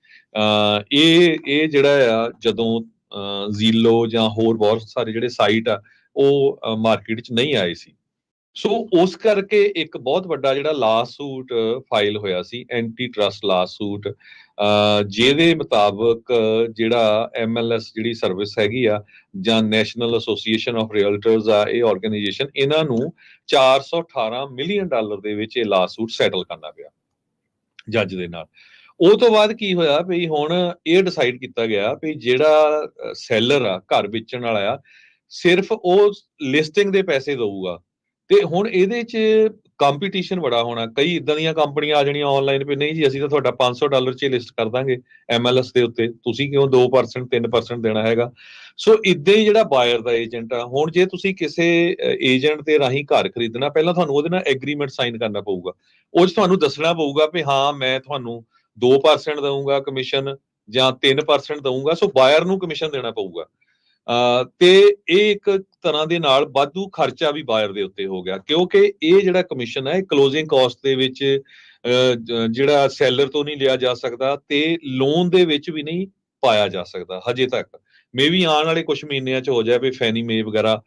ਇਹ ਜਿਹੜਾ ਆ ਜਦੋਂ ਜ਼ੀਲੋ ਜਾਂ ਹੋਰ ਬਹੁਤ ਸਾਰੇ ਜਿਹੜੇ ਸਾਈਟ ਆ ਉਹ ਮਾਰਕੀਟ 'ਚ ਨਹੀਂ ਆਏ ਸੀ। ਸੋ ਉਸ ਕਰਕੇ ਇੱਕ ਬਹੁਤ ਵੱਡਾ ਜਿਹੜਾ ਲਾ ਸੂਟ ਫਾਈਲ ਹੋਇਆ ਸੀ, ਐਂਟੀ ਟਰਸਟ ਲਾ ਸੂਟ, ਜਿਹਦੇ ਮੁਤਾਬਕ ਜਿਹੜਾ MLS ਜਿਹੜੀ ਸਰਵਿਸ ਹੈਗੀ ਆ, ਜਾਂ ਨੈਸ਼ਨਲ ਐਸੋਸੀਏਸ਼ਨ ਆਫ ਰੀਅਲਟਰਸ ਆ, ਇਹ ਆਰਗੇਨਾਈਜੇਸ਼ਨ, ਇਹਨਾਂ ਨੂੰ $418 ਮਿਲੀਅਨ ਦੇ ਵਿੱਚ ਇਹ ਲਾ ਸੂਟ ਸੈਟਲ ਕਰਨਾ ਪਿਆ ਜੱਜ ਦੇ ਨਾਲ। ਉਹ ਤੋਂ ਬਾਅਦ ਕੀ ਹੋਇਆ ਵੀ ਹੁਣ ਇਹ ਡਿਸਾਈਡ ਕੀਤਾ ਗਿਆ ਵੀ ਜਿਹੜਾ ਸੈਲਰ ਆ, ਘਰ ਵੇਚਣ ਵਾਲਾ ਆ, ਸਿਰਫ ਉਹ ਲਿਸਟਿੰਗ ਦੇ ਪੈਸੇ ਦਊਗਾ। ਤੇ ਹੁਣ ਇਹਦੇ 'ਚ ਕੰਪੀਟੀਸ਼ਨ ਬੜਾ ਹੋਣਾ, ਕਈ ਇਦਾਂ ਦੀਆਂ ਕੰਪਨੀਆਂ ਆ ਜਾਣੀਆਂ ਆਨਲਾਈਨ ਵੀ ਨਹੀਂ ਜੀ ਅਸੀਂ ਤਾਂ ਤੁਹਾਡਾ $500 'ਚ ਲਿਸਟ ਕਰ ਦਾਂਗੇ MLS ਦੇ ਉੱਤੇ, ਤੁਸੀਂ ਕਿਉਂ 2% 3% ਦੇਣਾ ਹੈਗਾ। ਸੋ ਇਦਾਂ ਹੀ ਜਿਹੜਾ ਬਾਇਰ ਦਾ ਏਜੰਟ ਆ, ਹੁਣ ਜੇ ਤੁਸੀਂ ਕਿਸੇ ਏਜੰਟ ਦੇ ਰਾਹੀਂ ਘਰ ਖਰੀਦਣਾ, ਪਹਿਲਾਂ ਤੁਹਾਨੂੰ ਉਹਦੇ ਨਾਲ ਐਗਰੀਮੈਂਟ ਸਾਈਨ ਕਰਨਾ ਪਊਗਾ। ਉਹ 'ਚ ਤੁਹਾਨੂੰ ਦੱਸਣਾ ਪਊਗਾ ਵੀ ਹਾਂ ਮੈਂ ਤੁਹਾਨੂੰ 2% ਦਊਂਗਾ ਕਮਿਸ਼ਨ ਜਾਂ 3% ਦਊਂਗਾ। ਸੋ ਬਾਇਰ ਨੂੰ ਕਮਿਸ਼ਨ ਦੇਣਾ ਪਊਗਾ। ਤੇ ਇਹ ਇੱਕ ਤਰ੍ਹਾਂ ਦੇ ਨਾਲ ਵਾਧੂ ਖਰਚਾ ਵੀ ਬਾਇਰ ਦੇ ਉੱਤੇ ਹੋ ਗਿਆ, ਕਿਉਂਕਿ ਇਹ ਜਿਹੜਾ ਕਮਿਸ਼ਨ ਹੈ ਇਹ ਕਲੋਜ਼ਿੰਗ ਕਾਸਟ ਦੇ ਵਿੱਚ ਜਿਹੜਾ ਸੈਲਰ ਤੋਂ ਨਹੀਂ ਲਿਆ ਜਾ ਸਕਦਾ, ਤੇ ਲੋਨ ਦੇ ਵਿੱਚ ਵੀ ਨਹੀਂ ਪਾਇਆ ਜਾ ਸਕਦਾ ਹਜੇ ਤੱਕ। ਮੇ ਵੀ ਆਉਣ ਵਾਲੇ ਕੁਝ ਮਹੀਨਿਆਂ 'ਚ ਹੋ ਜਾਏ ਵੀ ਫੈਨੀ ਮੇ ਵਗੈਰਾ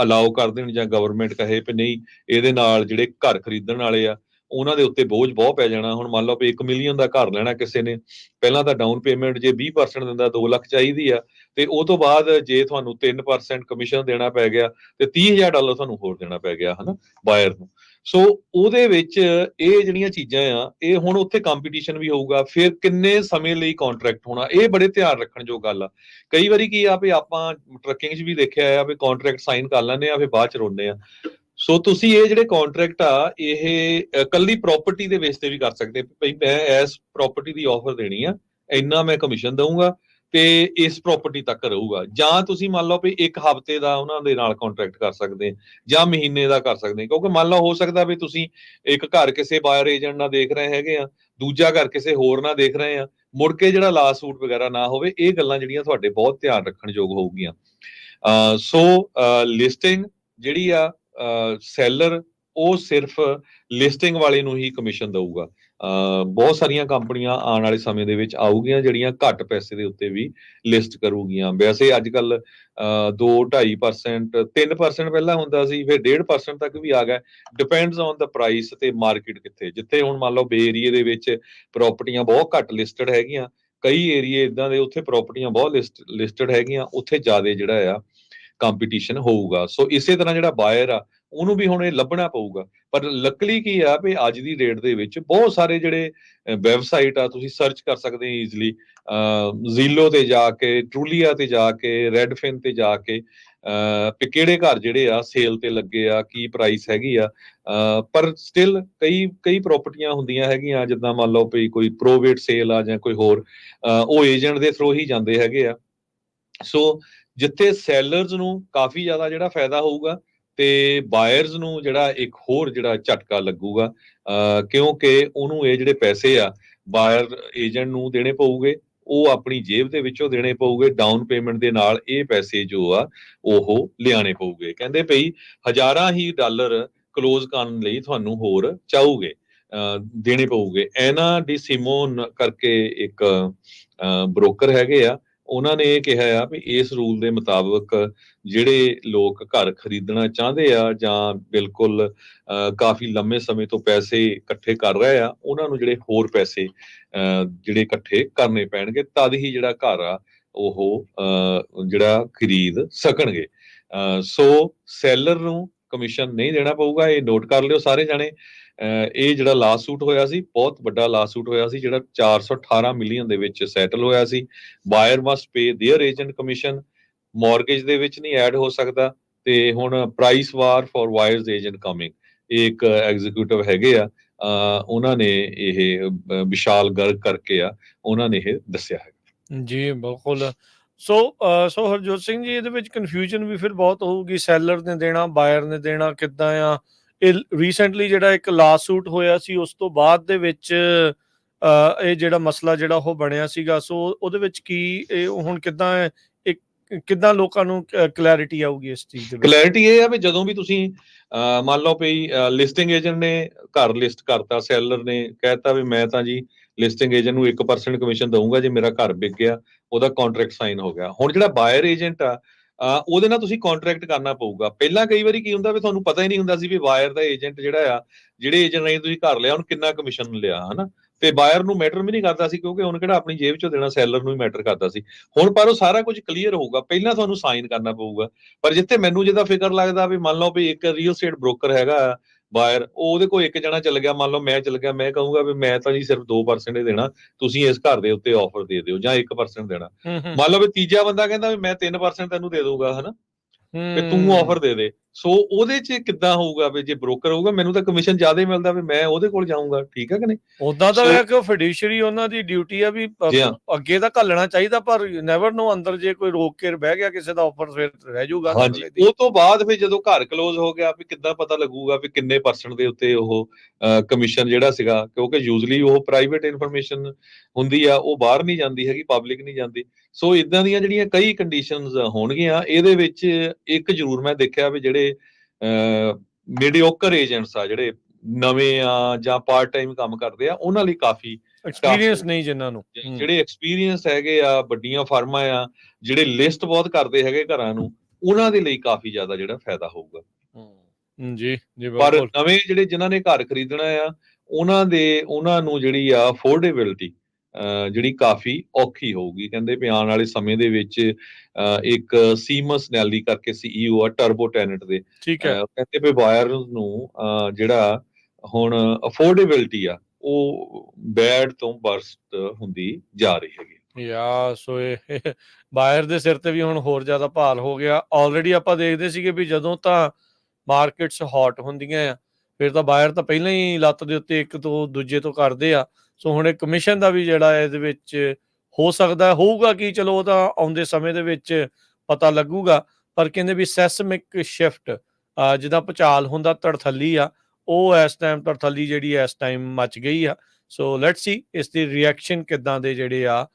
ਅਲਾਓ ਕਰ ਦੇਣ, ਜਾਂ ਗਵਰਨਮੈਂਟ ਕਹੇ ਵੀ ਨਹੀਂ, ਇਹਦੇ ਨਾਲ ਜਿਹੜੇ ਘਰ ਖਰੀਦਣ ਵਾਲੇ ਆ ਉਹਨਾਂ ਦੇ ਉੱਤੇ ਬੋਝ ਬਹੁਤ ਪੈ ਜਾਣਾ। ਹੁਣ ਮੰਨ ਲਓ ਵੀ 1 ਮਿਲੀਅਨ ਦਾ ਘਰ ਲੈਣਾ ਕਿਸੇ ਨੇ, ਪਹਿਲਾਂ ਤਾਂ ਡਾਊਨ ਪੇਮੈਂਟ ਜੇ 20% ਦਿੰਦਾ 2 ਲੱਖ ਚਾਹੀਦੀ ਆ, ਤੇ ਉਹ ਤੋਂ ਬਾਅਦ ਜੇ ਤੁਹਾਨੂੰ 3% ਕਮਿਸ਼ਨ ਦੇਣਾ ਪੈ ਗਿਆ ਤੇ $30,000 ਤੁਹਾਨੂੰ ਹੋਰ ਦੇਣਾ ਪੈ ਗਿਆ, ਹਨਾ, ਬਾਇਰ ਨੂੰ। ਸੋ ਉਹਦੇ ਵਿੱਚ ਇਹ ਜਿਹੜੀਆਂ ਚੀਜ਼ਾਂ ਆ, ਇਹ ਹੁਣ ਉੱਥੇ ਕੰਪੀਟੀਸ਼ਨ ਵੀ ਹੋਊਗਾ, ਫਿਰ ਕਿੰਨੇ ਸਮੇਂ ਲਈ ਕੰਟਰੈਕਟ ਹੋਣਾ, ਇਹ ਬੜੇ ਧਿਆਨ ਰੱਖਣ ਜੋ ਗੱਲ ਆ। ਕਈ ਵਾਰੀ ਕੀ ਆ ਵੀ ਆਪਾਂ ਟਰੱਕਿੰਗ 'ਚ ਵੀ ਦੇਖਿਆ ਆ ਵੀ ਕੰਟਰੈਕਟ ਸਾਈਨ ਕਰ ਲੈਂਦੇ ਆ, ਫਿਰ ਬਾਅਦ 'ਚ ਰੋਂਦੇ ਆ। ਸੋ ਤੁਸੀਂ ਇਹ ਜਿਹੜੇ ਕੰਟਰੈਕਟ ਆ, ਇਹ ਕੱਲੀ ਪ੍ਰਾਪਰਟੀ ਦੇ ਬੇਸ ਤੇ ਵੀ ਕਰ ਸਕਦੇ ਭਈ ਮੈਂ ਇਸ ਪ੍ਰਾਪਰਟੀ ਦੀ ਆਫਰ ਦੇਣੀ ਆ, ਇੰਨਾ ਮੈਂ ਕਮਿਸ਼ਨ ਦਊਂਗਾ ਤੇ ਇਸ ਪ੍ਰਾਪਰਟੀ ਤੱਕ ਰਹੂਗਾ। ਜਾਂ ਤੁਸੀਂ ਮੰਨ ਲਓ ਵੀ 1 ਹਫ਼ਤੇ ਦਾ ਉਹਨਾਂ ਦੇ ਨਾਲ ਕੰਟਰੈਕਟ ਕਰ ਸਕਦੇ, ਜਾਂ ਮਹੀਨੇ ਦਾ ਕਰ ਸਕਦੇ, ਕਿਉਂਕਿ ਮੰਨ ਲਓ ਹੋ ਸਕਦਾ ਵੀ ਤੁਸੀਂ ਇੱਕ ਘਰ ਕਿਸੇ ਬਾਇਰ ਏਜੰਟ ਨਾਲ ਦੇਖ ਰਹੇ ਹੈਗੇ ਆ, ਦੂਜਾ ਘਰ ਕਿਸੇ ਹੋਰ ਨਾਲ ਦੇਖ ਰਹੇ ਆ, ਮੁੜ ਕੇ ਜਿਹੜਾ ਲਾ ਸੂਟ ਵਗੈਰਾ ਨਾ ਹੋਵੇ। ਇਹ ਗੱਲਾਂ ਜਿਹੜੀਆਂ ਤੁਹਾਡੇ ਬਹੁਤ ਧਿਆਨ ਰੱਖਣ ਯੋਗ ਹੋਊਗੀਆਂ। ਸੋ ਲਿਸਟਿੰਗ ਜਿਹੜੀ ਆ, ਸੈਲਰ ਉਹ ਸਿਰਫ ਲਿਸਟਿੰਗ ਵਾਲੇ ਨੂੰ ਹੀ ਕਮਿਸ਼ਨ ਦਊਗਾ। ਬਹੁਤ ਸਾਰੀਆਂ ਕੰਪਨੀਆਂ ਆਉਣ ਵਾਲੇ ਸਮੇਂ ਦੇ ਵਿੱਚ ਆਊਗੀਆਂ ਜਿਹੜੀਆਂ ਘੱਟ ਪੈਸੇ ਦੇ ਉੱਤੇ ਵੀ ਲਿਸਟ ਕਰੂਗੀਆਂ। ਵੈਸੇ ਅੱਜ ਕੱਲ 2-2.5% 3% ਪਹਿਲਾਂ ਹੁੰਦਾ ਸੀ, ਫਿਰ 1.5% ਤੱਕ ਵੀ ਆ ਗਿਆ, ਡਿਪੈਂਡਸ ਔਨ ਦਾ ਪ੍ਰਾਈਸ ਤੇ ਮਾਰਕੀਟ ਕਿੱਥੇ। ਜਿੱਥੇ ਹੁਣ ਮੰਨ ਲਓ ਬੇ ਏਰੀਏ ਦੇ ਵਿੱਚ ਪ੍ਰਾਪਰਟੀਆਂ ਬਹੁਤ ਘੱਟ ਲਿਸਟਡ ਹੈਗੀਆਂ, ਕਈ ਏਰੀਏ ਇਦਾਂ ਦੇ ਉੱਥੇ ਪ੍ਰਾਪਰਟੀਆਂ ਬਹੁਤ ਲਿਸਟਡ ਹੈਗੀਆਂ, ਉੱਥੇ ਜ਼ਿਆਦਾ ਜਿਹੜਾ ਆ ਕੰਪੀਟੀਸ਼ਨ ਹੋਊਗਾ। ਸੋ ਇਸੇ ਤਰ੍ਹਾਂ ਜਿਹੜਾ ਬਾਇਰ ਆ ਉਹਨੂੰ ਵੀ ਹੁਣ ਇਹ ਲੱਭਣਾ ਪਊਗਾ। ਪਰ ਲੱਕਲੀ ਕੀ ਆ ਵੀ ਅੱਜ ਦੀ ਡੇਟ ਦੇ ਵਿੱਚ ਬਹੁਤ ਸਾਰੇ ਜਿਹੜੇ ਵੈਬਸਾਈਟ ਆ, ਤੁਸੀਂ ਸਰਚ ਕਰ ਸਕਦੇ ਈਜ਼ਲੀ, ਜ਼ੀਲੋ ਤੇ ਜਾ ਕੇ, ਟਰੂਲੀਆ ਤੇ ਜਾ ਕੇ, ਰੈਡਫਿਨ ਤੇ ਜਾ ਕੇ, ਕਿਹੜੇ ਘਰ ਜਿਹੜੇ ਆ ਸੇਲ ਤੇ ਲੱਗੇ ਆ, ਕੀ ਪ੍ਰਾਈਸ ਹੈਗੀ ਆ। ਪਰ ਸਟਿਲ ਕਈ ਪ੍ਰਾਪਰਟੀਆਂ ਹੁੰਦੀਆਂ ਹੈਗੀਆਂ, ਜਿੱਦਾਂ ਮੰਨ ਲਓ ਵੀ ਕੋਈ ਪ੍ਰੋਵੇਟ ਸੇਲ ਆ ਜਾਂ ਕੋਈ ਹੋਰ, ਉਹ ਏਜੰਟ ਦੇ ਥਰੂ ਹੀ ਜਾਂਦੇ ਹੈਗੇ ਆ। ਸੋ ਜਿੱਥੇ ਸੈਲਰਸ ਨੂੰ ਕਾਫੀ ਜ਼ਿਆਦਾ ਜਿਹੜਾ ਫਾਇਦਾ ਹੋਊਗਾ, ਤੇ ਬਾਇਰਸ ਨੂੰ ਜਿਹੜਾ ਇੱਕ ਹੋਰ ਜਿਹੜਾ ਝਟਕਾ ਲੱਗੂਗਾ, ਕਿਉਂਕਿ ਉਹਨੂੰ ਇਹ ਜਿਹੜੇ ਪੈਸੇ ਆ ਬਾਇਰ ਏਜੰਟ ਨੂੰ ਦੇਣੇ ਪਊਗੇ, ਉਹ ਆਪਣੀ ਜੇਬ ਦੇ ਵਿੱਚੋਂ ਦੇਣੇ ਪਊਗੇ, ਡਾਊਨ ਪੇਮੈਂਟ ਦੇ ਨਾਲ ਇਹ ਪੈਸੇ ਜੋ ਆ ਉਹ ਲਿਆਣੇ ਪਊਗੇ। ਕਹਿੰਦੇ ਭਈ ਹਜ਼ਾਰਾਂ ਹੀ ਡਾਲਰ ਕਲੋਜ਼ ਕਰਨ ਲਈ ਤੁਹਾਨੂੰ ਹੋਰ ਚਾਹੂਗੇ, ਦੇਣੇ ਪਊਗੇ। ਐਨਾ ਡੀ ਸਿਮੋਨ ਕਰਕੇ ਇੱਕ ਬ੍ਰੋਕਰ ਹੈਗੇ ਆ, ਉਹਨਾਂ ਨੇ ਇਹ ਕਿਹਾ ਆ ਵੀ ਇਸ ਰੂਲ ਦੇ ਮੁਤਾਬਕ ਜਿਹੜੇ ਲੋਕ ਘਰ ਖਰੀਦਣਾ ਚਾਹੁੰਦੇ ਆ ਜਾਂ ਬਿਲਕੁਲ ਕਾਫੀ ਲੰਮੇ ਸਮੇਂ ਤੋਂ ਪੈਸੇ ਇਕੱਠੇ ਕਰ ਰਹੇ ਆ, ਉਹਨਾਂ ਨੂੰ ਜਿਹੜੇ ਹੋਰ ਪੈਸੇ ਜਿਹੜੇ ਇਕੱਠੇ ਕਰਨੇ ਪੈਣਗੇ, ਤਦ ਹੀ ਜਿਹੜਾ ਘਰ ਆ ਉਹ ਜਿਹੜਾ ਖਰੀਦ ਸਕਣਗੇ। ਸੋ ਸੈਲਰ ਨੂੰ ਕਮਿਸ਼ਨ ਨਹੀਂ ਦੇਣਾ ਪਊਗਾ, ਇਹ ਨੋਟ ਕਰ ਲਿਓ ਸਾਰੇ ਜਾਣੇ। ਇਹ ਜਿਹੜਾ ਲਾ ਸੂਟ ਹੋਇਆ ਸੀ, ਬਹੁਤ ਵੱਡਾ ਲਾ ਸੂਟ ਹੋਇਆ ਸੀ, ਜਿਹੜਾ 418 ਮਿਲੀਅਨ ਦੇ ਵਿੱਚ ਸੈਟਲ ਹੋਇਆ ਸੀ। Buyer must pay their agent commission, mortgage ਦੇ ਵਿੱਚ ਨਹੀਂ ਐਡ ਹੋ ਸਕਦਾ। ਤੇ ਹੁਣ price war for buyers agent coming, ਇੱਕ ਐਗਜ਼ੀਕਿਊਟਿਵ ਹੈਗੇ ਆ, ਉਹਨਾਂ ਨੇ ਇਹ ਵਿਸ਼ਾਲ ਗਰਗ ਕਰਕੇ ਆ, ਉਹਨਾਂ ਨੇ ਇਹ ਦੱਸਿਆ ਹੈ। ਜੀ ਬਿਲਕੁਲ। ਸੋ ਹਰਜੋਤ ਸਿੰਘ ਜੀ, ਇਹਦੇ ਵਿੱਚ ਕਨਫਿਊਜ਼ਨ ਵੀ ਫਿਰ ਬਹੁਤ ਹੋਊਗੀ, ਸੈਲਰ ਨੇ ਦੇਣਾ, ਬਾਇਰ ਨੇ ਦੇਣਾ, ਕਿੱਦਾਂ ਆ? ਇਹ ਰੀਸੈਂਟਲੀ ਜਿਹੜਾ ਇੱਕ ਲਾ ਸੂਟ ਹੋਇਆ ਸੀ, ਉਸ ਤੋਂ ਬਾਅਦ ਦੇ ਵਿੱਚ ਇਹ ਜਿਹੜਾ ਮਸਲਾ ਜਿਹੜਾ ਉਹ ਬਣਿਆ ਸੀਗਾ, ਸੋ ਉਹਦੇ ਵਿੱਚ ਕੀ ਇਹ ਹੁਣ ਕਿੱਦਾਂ ਇੱਕ ਕਿੱਦਾਂ ਲੋਕਾਂ ਨੂੰ ਕਲੈਰਿਟੀ ਆਊਗੀ ਇਸ ਚੀਜ਼ ਦੇ ਵਿੱਚ? ਕਲੈਰਿਟੀ ਇਹ ਆ ਵੀ ਜਦੋਂ ਵੀ ਤੁਸੀਂ ਮੰਨ ਲਓ ਵੀ ਲਿਸਟਿੰਗ ਏਜੰਟ ਨੇ ਘਰ ਲਿਸਟ ਕਰਤਾ, ਸੈਲਰ ਨੇ ਕਹਿਤਾ ਵੀ ਮੈਂ ਤਾਂ ਜੀ ਲਿਸਟਿੰਗ ਏਜੰਟ ਨੂੰ 1% ਕਮਿਸ਼ਨ ਦਊਂਗਾ ਜੇ ਮੇਰਾ ਘਰ ਵਿਕ ਗਿਆ, ਉਹਦਾ ਕੰਟਰੈਕਟ ਸਾਈਨ ਹੋ ਗਿਆ। ਹੁਣ ਜਿਹੜਾ ਬਾਇਰ ਏਜੰਟ ਆ, ਉਹਦੇ ਨਾਲ ਤੁਸੀਂ ਕੰਟਰੈਕਟ ਕਰਨਾ ਪਊਗਾ। ਪਹਿਲਾਂ ਕਈ ਵਾਰੀ ਕੀ ਹੁੰਦਾ ਵੀ ਤੁਹਾਨੂੰ ਪਤਾ ਹੀ ਨਹੀਂ ਹੁੰਦਾ ਸੀ ਵੀ ਬਾਇਰ ਦਾ ਏਜੰਟ ਜਿਹੜਾ ਆ, ਜਿਹੜੇ ਏਜੰਟ ਰਾਹੀਂ ਤੁਸੀਂ ਘਰ ਲਿਆ, ਉਹਨੂੰ ਕਿੰਨਾ ਕਮਿਸ਼ਨ ਲਿਆ, ਹਨਾ। ਤੇ ਬਾਇਰ ਨੂੰ ਮੈਟਰ ਵੀ ਨਹੀਂ ਕਰਦਾ ਸੀ, ਕਿਉਂਕਿ ਉਹਨੂੰ ਕਿਹੜਾ ਆਪਣੀ ਜੇਬ ਚੋਂ ਦੇਣਾ, ਸੈਲਰ ਨੂੰ ਹੀ ਮੈਟਰ ਕਰਦਾ ਸੀ। ਹੁਣ ਪਰ ਉਹ ਸਾਰਾ ਕੁਝ ਕਲੀਅਰ ਹੋਊਗਾ, ਪਹਿਲਾਂ ਤੁਹਾਨੂੰ ਸਾਈਨ ਕਰਨਾ ਪਊਗਾ। ਪਰ ਜਿੱਥੇ ਮੈਨੂੰ ਜਿਹਦਾ ਫਿਕਰ ਲੱਗਦਾ ਵੀ ਮੰਨ ਲਓ ਵੀ ਇੱਕ ਰੀਅਲ ਸਟੇਟ ਬ੍ਰੋਕਰ ਹੈਗਾ ਬਾਇਰ, ਉਹ ਉਹਦੇ ਕੋਲ ਇੱਕ ਜਣਾ ਚੱਲ ਗਿਆ, ਮੰਨ ਲਓ ਮੈਂ ਚੱਲ ਗਿਆ, ਮੈਂ ਕਹੂੰਗਾ ਵੀ ਮੈਂ ਤਾਂ ਜੀ ਸਿਰਫ 2% ਹੀ ਦੇਣਾ, ਤੁਸੀਂ ਇਸ ਘਰ ਦੇ ਉੱਤੇ ਆਫਰ ਦੇ ਦਿਓ, ਜਾਂ 1% ਦੇਣਾ। ਮੰਨ ਲਓ ਵੀ ਤੀਜਾ ਬੰਦਾ ਕਹਿੰਦਾ ਵੀ ਮੈਂ 3% ਤੈਨੂੰ ਦੇ ਦੂੰਗਾ, ਹਨਾ, ਵੀ ਤੂੰ ਆਫਰ ਦੇ ਦੇ। ਸੋ ਉਹਦੇ 'ਚ ਕਿੱਦਾਂ ਹੋਊਗਾ ਵੀ ਜੇ ਬ੍ਰੋਕਰ ਹੋਊਗਾ, ਮੈਨੂੰ ਤਾਂ ਕਮਿਸ਼ਨ ਜ਼ਿਆਦਾ ਹੀ ਮਿਲਦਾ, ਵੀ ਮੈਂ ਉਹਦੇ ਕੋਲ ਜਾਊਂਗਾ, ਠੀਕ ਹੈ ਕਿ ਨਹੀਂ? ਉਦਾਂ ਤਾਂ ਸੋ ਹੈ ਕਿ ਉਹ ਫਿਡਿਊਸ਼ਰੀ ਉਹਨਾਂ ਦੀ ਡਿਊਟੀ ਆ ਵੀ ਜੀ ਹਾਂ, ਅੱਗੇ ਤਾਂ ਘੱਲਣਾ ਚਾਹੀਦਾ, ਪਰ ਨੈਵਰ ਨੋ ਅੰਦਰ ਜੇ ਕੋਈ ਰੋਕ ਕੇ ਬਹਿ ਗਿਆ ਕਿਸੇ ਦਾ ਆਫਰ, ਫਿਰ ਰਹਿ ਜਾਊਗਾ ਨਾ ਹਾਂਜੀ। ਅਗਲੇ ਦੀ। ਉਹ ਤੋਂ ਬਾਅਦ ਫਿਰ ਜਦੋਂ ਘਰ ਕਲੋਜ਼ ਹੋ ਗਿਆ, ਵੀ ਕਿੱਦਾਂ ਪਤਾ ਲੱਗੂਗਾ ਵੀ ਕਿੰਨੇ ਪਰਸੈਂਟ ਦੇ ਉੱਤੇ ਉਹ ਕਮਿਸ਼ਨ ਜਿਹੜਾ ਸੀਗਾ, ਕਿਉਂਕਿ ਯੂਜ਼ਲੀ ਉਹ ਪ੍ਰਾਈਵੇਟ ਇਨਫੋਰਮੇਸ਼ਨ ਹੁੰਦੀ ਆ, ਉਹ ਬਾਹਰ ਨਹੀਂ ਜਾਂਦੀ ਹੈਗੀ, ਪਬਲਿਕ ਨਹੀਂ ਜਾਂਦੀ। ਸੋ ਇਦਾਂ ਦੀਆਂ ਜਿਹੜੀਆਂ ਕਈ ਕੰਡੀਸ਼ਨਸ ਹੋਣਗੀਆਂ ਇਹਦੇ ਵਿੱਚ। ਇੱਕ ਜ਼ਰੂਰ ਮੈਂ ਦੇਖਿਆ ਵੀ ਜਿਹੜੇ ਮੀਡੀਓਕਰ ਏਜੰਟਸ ਆ, ਜਿਹੜੇ ਨਵੇਂ ਆ ਜਾਂ ਪਾਰਟ ਟਾਈਮ ਕੰਮ ਕਰਦੇ ਆ, ਉਹਨਾਂ ਲਈ ਕਾਫੀ ਟਫ ਐਕਸਪੀਰੀਅੰਸ ਹੋ। ਨਹੀਂ ਜਿਨ੍ਹਾਂ ਨੂੰ। ਜਿਹੜੇ ਐਕਸਪੀਰੀਅੰਸ ਹੈਗੇ ਆ, ਵੱਡੀਆਂ ਫਰਮਾਂ ਆ, ਜਿਹੜੇ ਲਿਸਟ ਬਹੁਤ ਕਰਦੇ ਹੈਗੇ ਘਰਾਂ ਨੂੰ, ਉਹਨਾਂ ਦੇ ਲਈ ਕਾਫੀ ਜ਼ਿਆਦਾ ਜਿਹੜਾ ਫਾਇਦਾ ਹੋਊਗਾ। ਜੀ ਜੀ ਪਰ ਬਿਲਕੁਲ। ਨਵੇਂ ਜਿਹੜੇ ਜਿਨ੍ਹਾਂ ਨੇ ਘਰ ਖਰੀਦਣਾ ਆ, ਉਹਨਾਂ ਨੂੰ ਜਿਹੜੀ ਆ ਅਫੋਰਡੇਬਿਲਟੀ ਜਿਹੜੀ ਕਾਫੀ ਔਖੀ ਹੋਊਗੀ। ਕਹਿੰਦੇ ਵੀ ਆਉਣ ਵਾਲੇ ਸਮੇਂ ਦੇ ਵਿੱਚ ਇੱਕ ਸੀਮਸ ਨੈਲੀ ਕਰਕੇ CEO ਆ ਟਰਬੋ ਟੈਨਟ ਦੇ, ਠੀਕ ਹੈ। ਕਹਿੰਦੇ ਵੀ ਵਾਇਰ ਨੂੰ ਜਿਹੜਾ ਹੁਣ ਅਫੋਰਡੇਬਿਲਟੀ ਆ, ਉਹ ਬੈਡ ਤੋਂ ਬਰਸਟ ਹੁੰਦੀ ਜਾ ਰਹੀ ਹੈਗੀ। ਸੋ ਇਹ ਬਾਇਰ ਦੇ ਸਿਰ ਤੇ ਵੀ ਹੁਣ ਹੋਰ ਜ਼ਿਆਦਾ ਭਾਰ ਹੋ ਗਿਆ। ਆਲਰੇਡੀ ਆਪਾਂ ਦੇਖਦੇ ਸੀਗੇ ਵੀ ਜਦੋਂ ਤਾਂ ਮਾਰਕੀਟਸ ਹੌਟ ਹੁੰਦੀਆਂ ਆ, ਫਿਰ ਤਾਂ ਬਾਇਰ ਤਾਂ ਪਹਿਲਾਂ ਹੀ ਲੱਤ ਦੇ ਉੱਤੇ ਇੱਕ ਤੋਂ ਦੂਜੇ ਤੋਂ ਕਰਦੇ ਆ। ਸੋ ਹੁਣ ਇਹ ਕਮਿਸ਼ਨ ਦਾ ਵੀ ਜਿਹੜਾ ਇਹਦੇ ਵਿੱਚ ਹੋ ਸਕਦਾ ਹੋਊਗਾ ਕਿ ਚਲੋ ਉਹ ਤਾਂ ਆਉਂਦੇ ਸਮੇਂ ਦੇ ਵਿੱਚ ਪਤਾ ਲੱਗੂਗਾ। ਪਰ ਕਹਿੰਦੇ ਵੀ ਸੈਸਮਿਕ ਸ਼ਿਫਟ, ਜਿੱਦਾਂ ਭੁਚਾਲ ਹੁੰਦਾ, ਧੜਥੱਲੀ ਆ, ਉਹ ਇਸ ਟਾਈਮ ਧੜਥੱਲੀ ਜਿਹੜੀ ਇਸ ਟਾਈਮ ਮਚ ਗਈ ਆ। ਸੋ ਲੈਟਸ ਸੀ ਇਸ ਦੀ ਰਿਐਕਸ਼ਨ ਕਿੱਦਾਂ ਦੇ ਜਿਹੜੇ ਆ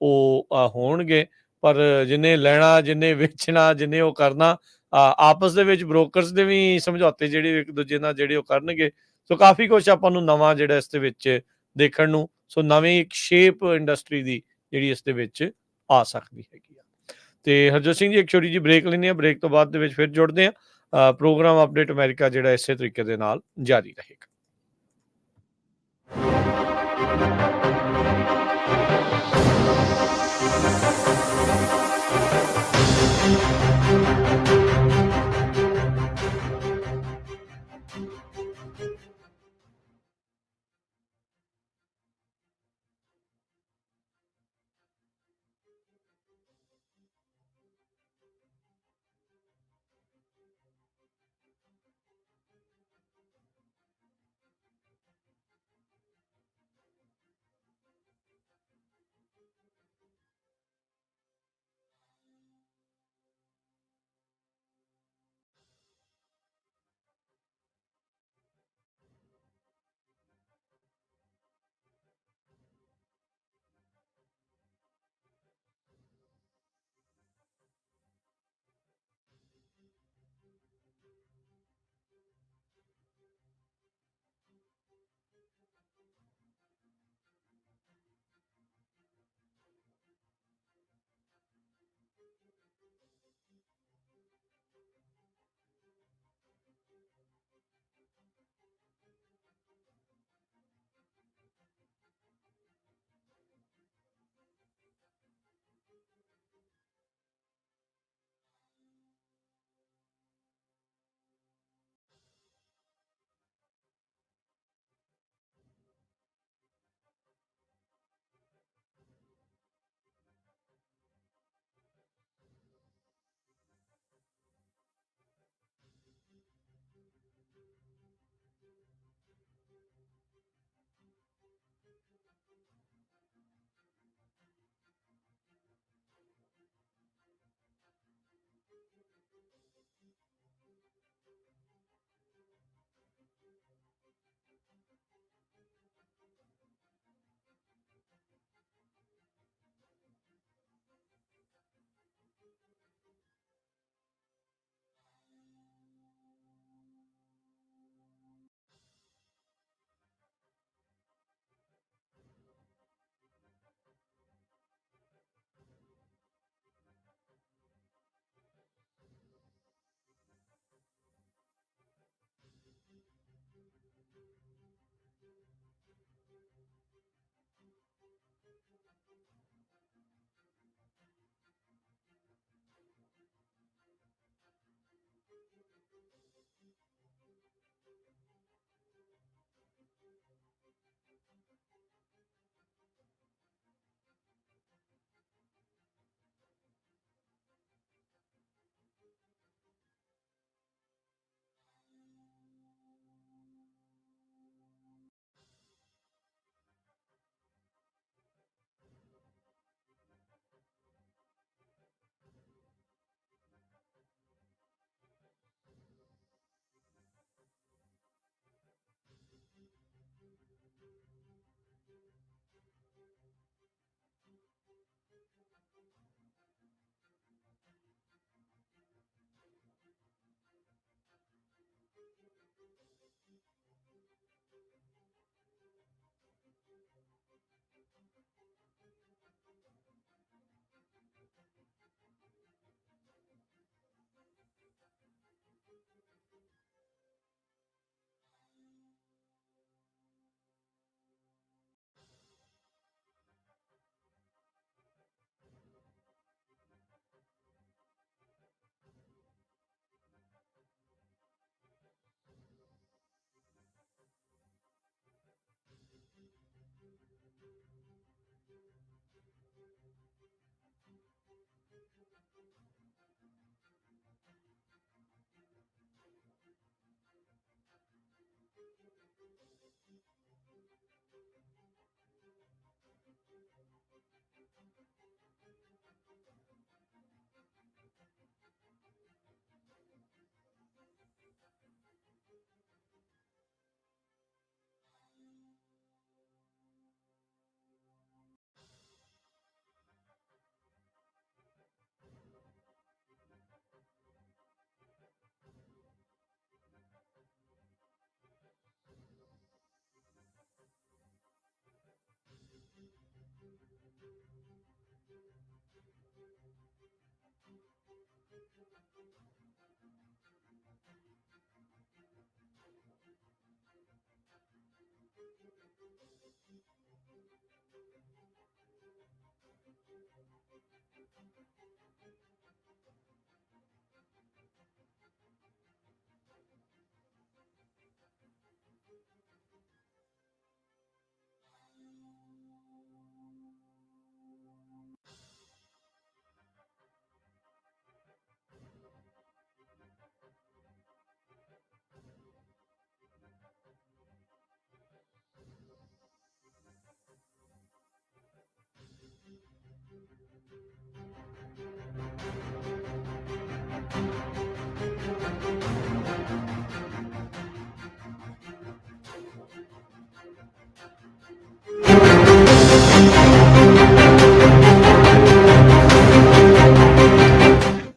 ਉਹ ਹੋਣਗੇ। ਪਰ ਜਿਹਨੇ ਲੈਣਾ, ਜਿਹਨੇ ਵੇਚਣਾ, ਜਿਹਨੇ ਉਹ ਕਰਨਾ, ਆਪਸ ਦੇ ਵਿੱਚ ਬ੍ਰੋਕਰਸ ਦੇ ਵੀ ਸਮਝੌਤੇ ਜਿਹੜੇ ਇੱਕ ਦੂਜੇ ਨਾਲ ਜਿਹੜੇ ਉਹ ਕਰਨਗੇ। ਸੋ ਕਾਫੀ ਕੁਛ ਆਪਾਂ ਨੂੰ ਨਵਾਂ ਜਿਹੜਾ ਇਸ ਦੇ ਵਿੱਚ ਦੇਖਣ ਨੂੰ, ਸੋ ਨਵੀਂ ਇੱਕ ਸ਼ੇਪ ਇੰਡਸਟਰੀ ਦੀ ਜਿਹੜੀ ਇਸ ਦੇ ਵਿੱਚ ਆ ਸਕਦੀ ਹੈਗੀ ਆ। ਤੇ ਹਰਜੋਤ ਸਿੰਘ ਜੀ, ਇੱਕ ਛੋਟੀ ਜਿਹੀ ਬ੍ਰੇਕ ਲੈਂਦੇ ਆ, ਬ੍ਰੇਕ ਤੋਂ ਬਾਅਦ ਦੇ ਵਿੱਚ ਫਿਰ ਜੁੜਦੇ ਆ। ਪ੍ਰੋਗਰਾਮ ਅਪਡੇਟ ਅਮਰੀਕਾ ਜਿਹੜਾ ਇਸੇ ਤਰੀਕੇ ਦੇ ਨਾਲ ਜਾਰੀ ਰਹੇਗਾ।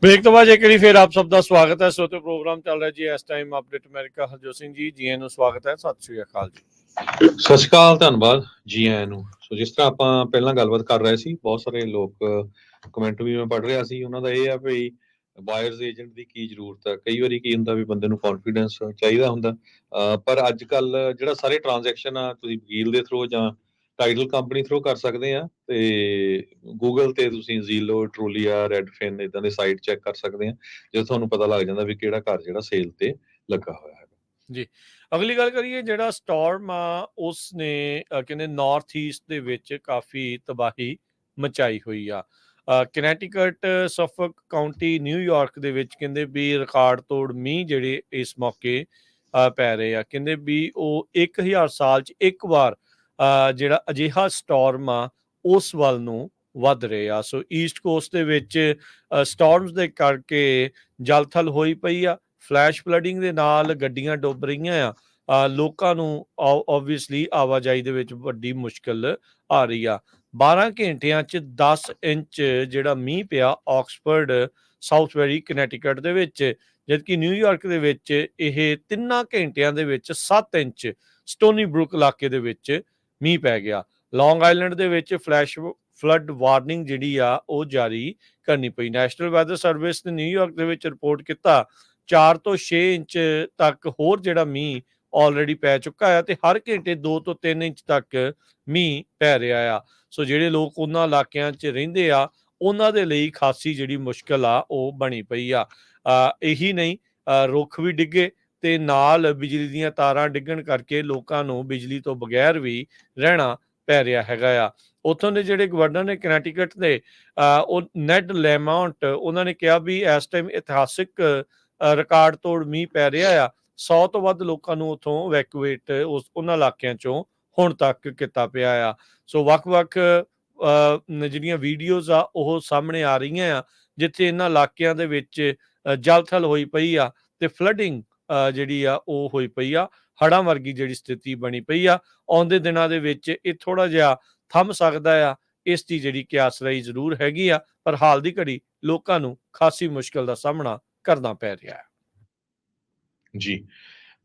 ब्रेक तो बाद एक बारी फिर आप सब का स्वागत है। श्रोते प्रोग्राम चल रहा है जी इस time update America. Harjot Singh ji ji ਨੂੰ ਸਵਾਗਤ ਹੈ। ਸਤਿ ਸ਼੍ਰੀ ਅਕਾਲ ਜੀ। ਸਤਿ ਸ਼੍ਰੀ ਅਕਾਲ, ਧੰਨਵਾਦ ਜੀ ਆਇਆਂ ਨੂੰ। ਸੋ ਜਿਸ ਤਰ੍ਹਾਂ ਆਪਾਂ ਪਹਿਲਾਂ ਗੱਲਬਾਤ ਕਰ ਰਹੇ ਸੀ, ਬਹੁਤ ਸਾਰੇ ਲੋਕ ਕਮੈਂਟ ਵੀ ਮੈਂ ਪੜ੍ਹ ਰਿਹਾ ਸੀ, ਉਹਨਾਂ ਦਾ ਇਹ ਆ ਵੀ ਬਾਇਰਸ ਏਜੰਟ ਦੀ ਕੀ ਜ਼ਰੂਰਤ ਹੈ। ਕਈ ਵਾਰੀ ਕੀ ਹੁੰਦਾ ਵੀ ਬੰਦੇ ਨੂੰ ਕੌਨਫੀਡੈਂਸ ਚਾਹੀਦਾ ਹੁੰਦਾ, ਪਰ ਅੱਜ ਕੱਲ ਜਿਹੜਾ ਸਾਰੇ ਟ੍ਰਾਂਜੈਕਸ਼ਨ ਆ ਤੁਸੀਂ ਵਕੀਲ ਦੇ ਥਰੂ ਜਾਂ ਟਾਈਟਲ ਕੰਪਨੀ ਥਰੂ ਕਰ ਸਕਦੇ ਆ, ਤੇ ਗੂਗਲ ਤੇ ਤੁਸੀਂ ਜ਼ੀਲੋ, ਟਰੂਲੀਆ, ਰੈਡਫਿਨ ਇਦਾਂ ਦੇ ਸਾਈਟ ਚੈੱਕ ਕਰ ਸਕਦੇ ਆ, ਜਦੋਂ ਤੁਹਾਨੂੰ ਪਤਾ ਲੱਗ ਜਾਂਦਾ ਵੀ ਕਿਹੜਾ ਘਰ ਜਿਹੜਾ ਸੇਲ ਤੇ ਲੱਗਾ ਹੋਇਆ ਹੈ ਜੀ। ਅਗਲੀ ਗੱਲ ਕਰੀਏ, ਜਿਹੜਾ ਸਟਾਰਮ ਆ ਉਸ ਨੇ ਕਹਿੰਦੇ ਨਾਰਥ ਈਸਟ ਦੇ ਵਿੱਚ ਕਾਫੀ ਤਬਾਹੀ ਮਚਾਈ ਹੋਈ ਆ। ਕਨੈਟੀਕਟ, ਸਫਕ ਕਾਉਂਟੀ, ਨਿਊਯਾਰਕ ਦੇ ਵਿੱਚ ਕਹਿੰਦੇ ਵੀ ਰਿਕਾਰਡ ਤੋੜ ਮੀਂਹ ਜਿਹੜੇ ਇਸ ਮੌਕੇ ਪੈ ਰਹੇ ਆ। ਕਹਿੰਦੇ ਵੀ ਉਹ 1000 ਸਾਲ 'ਚ ਇੱਕ ਵਾਰ ਜਿਹੜਾ ਅਜਿਹਾ ਸਟਾਰਮ ਆ ਉਸ ਵੱਲ ਨੂੰ ਵੱਧ ਰਹੇ ਆ। ਸੋ ਈਸਟ ਕੋਸਟ ਦੇ ਵਿੱਚ ਸਟਾਰਮਸ ਦੇ ਕਰਕੇ ਜਲਥਲ ਹੋਈ ਪਈ ਆ। ਫਲੈਸ਼ ਫਲੱਡਿੰਗ ਦੇ ਨਾਲ ਗੱਡੀਆਂ ਡੁੱਬ ਰਹੀਆਂ ਆ। ਲੋਕਾਂ ਨੂੰ ਓਬਵੀਅਸਲੀ ਆਵਾਜਾਈ ਦੇ ਵਿੱਚ ਵੱਡੀ ਮੁਸ਼ਕਲ ਆ ਰਹੀ ਆ। 12 ਘੰਟਿਆਂ 'ਚ 10 ਇੰਚ ਜਿਹੜਾ ਮੀਂਹ ਪਿਆ ਆਕਸਫੋਰਡ, ਸਾਊਥਵੈਰੀ, ਕਨੈਟੀਕਟ ਦੇ ਵਿੱਚ, ਜਦਕਿ ਨਿਊਯਾਰਕ ਦੇ ਵਿੱਚ ਇਹ 3 ਘੰਟਿਆਂ ਦੇ ਵਿੱਚ 7 ਇੰਚ ਸਟੋਨੀ ਬਰੁਕ ਇਲਾਕੇ ਦੇ ਵਿੱਚ ਮੀਂਹ ਪੈ ਗਿਆ। ਲੌਂਗ ਆਈਲੈਂਡ ਦੇ ਵਿੱਚ ਫਲੈਸ਼ ਫਲੱਡ ਵਾਰਨਿੰਗ ਜਿਹੜੀ ਆ ਉਹ ਜਾਰੀ ਕਰਨੀ ਪਈ। ਨੈਸ਼ਨਲ ਵੈਦਰ ਸਰਵਿਸ ਨੇ ਨਿਊਯਾਰਕ ਦੇ ਵਿੱਚ ਰਿਪੋਰਟ ਕੀਤਾ 4 ਤੋਂ 6 ਇੰਚ ਤੱਕ ਹੋਰ ਜਿਹੜਾ ਮੀਂਹ ਆਲਰੇਡੀ ਪੈ ਚੁੱਕਾ ਹੈ, ਤੇ ਹਰ ਘੰਟੇ 2 ਤੋਂ 3 ਇੰਚ ਤੱਕ ਮੀਂਹ ਪੈ ਰਿਹਾ ਆ। ਸੋ ਜਿਹੜੇ ਲੋਕ ਉਹਨਾਂ ਇਲਾਕਿਆਂ 'ਚ ਰਹਿੰਦੇ ਆ ਉਹਨਾਂ ਦੇ ਲਈ ਖਾਸੀ ਜਿਹੜੀ ਮੁਸ਼ਕਲ ਆ ਉਹ ਬਣੀ ਪਈ ਆ। ਇਹੀ ਨਹੀਂ, ਰੁੱਖ ਵੀ ਡਿੱਗੇ ਤੇ ਨਾਲ ਬਿਜਲੀ ਦੀਆਂ ਤਾਰਾਂ ਡਿੱਗਣ ਕਰਕੇ ਲੋਕਾਂ ਨੂੰ ਬਿਜਲੀ ਤੋਂ ਬਗੈਰ ਵੀ ਰਹਿਣਾ ਪੈ ਰਿਹਾ ਹੈਗਾ ਆ। ਉੱਥੋਂ ਦੇ ਜਿਹੜੇ ਗਵਰਨਰ ਨੇ ਕਨੈਟੀਕਟ ਦੇ, ਉਹ ਨੈਡ ਲੈਮਾਉਂਟ, ਉਹਨਾਂ ਨੇ ਕਿਹਾ ਵੀ ਇਸ ਟਾਈਮ ਇਤਿਹਾਸਿਕ ਰਿਕਾਰਡ ਤੋੜ ਮੀਂਹ ਪੈ ਰਿਹਾ ਆ। 100 ਤੋਂ ਵੱਧ ਲੋਕਾਂ ਨੂੰ ਉੱਥੋਂ ਇਵੈਕੂਏਟ ਉਹਨਾਂ ਇਲਾਕਿਆਂ ਚੋਂ ਹੁਣ ਤੱਕ ਕੀਤਾ ਪਿਆ ਆ। ਸੋ ਵੱਖ-ਵੱਖ ਜਿਹੜੀਆਂ ਵੀਡੀਓਜ਼ ਆ ਉਹ ਸਾਹਮਣੇ ਆ ਰਹੀਆਂ ਆ, ਜਿੱਥੇ ਇਹਨਾਂ ਇਲਾਕਿਆਂ ਦੇ ਵਿੱਚ ਜਲਥਲ ਹੋਈ ਪਈ ਆ ਤੇ ਫਲੱਡਿੰਗ ਜਿਹੜੀ ਆ ਉਹ ਹੋਈ ਪਈ ਆ। ਹੜ੍ਹਾਂ ਵਰਗੀ ਜਿਹੜੀ ਸਥਿਤੀ ਬਣੀ ਪਈ ਆ। ਆਉਂਦੇ ਦਿਨਾਂ ਦੇ ਵਿੱਚ ਇਹ ਥੋੜਾ ਜਿਹਾ ਥੰਮ ਸਕਦਾ ਆ, ਇਸ ਦੀ ਜਿਹੜੀ ਕਿਆਸਰਾਈ ਜ਼ਰੂਰ ਹੈਗੀ ਆ, ਪਰ ਹਾਲ ਦੀ ਘੜੀ ਲੋਕਾਂ ਨੂੰ ਖਾਸੀ ਮੁਸ਼ਕਲ ਦਾ ਸਾਹਮਣਾ ਕਰਨਾ ਪੈ ਰਿਹਾ ਹੈ ਜੀ।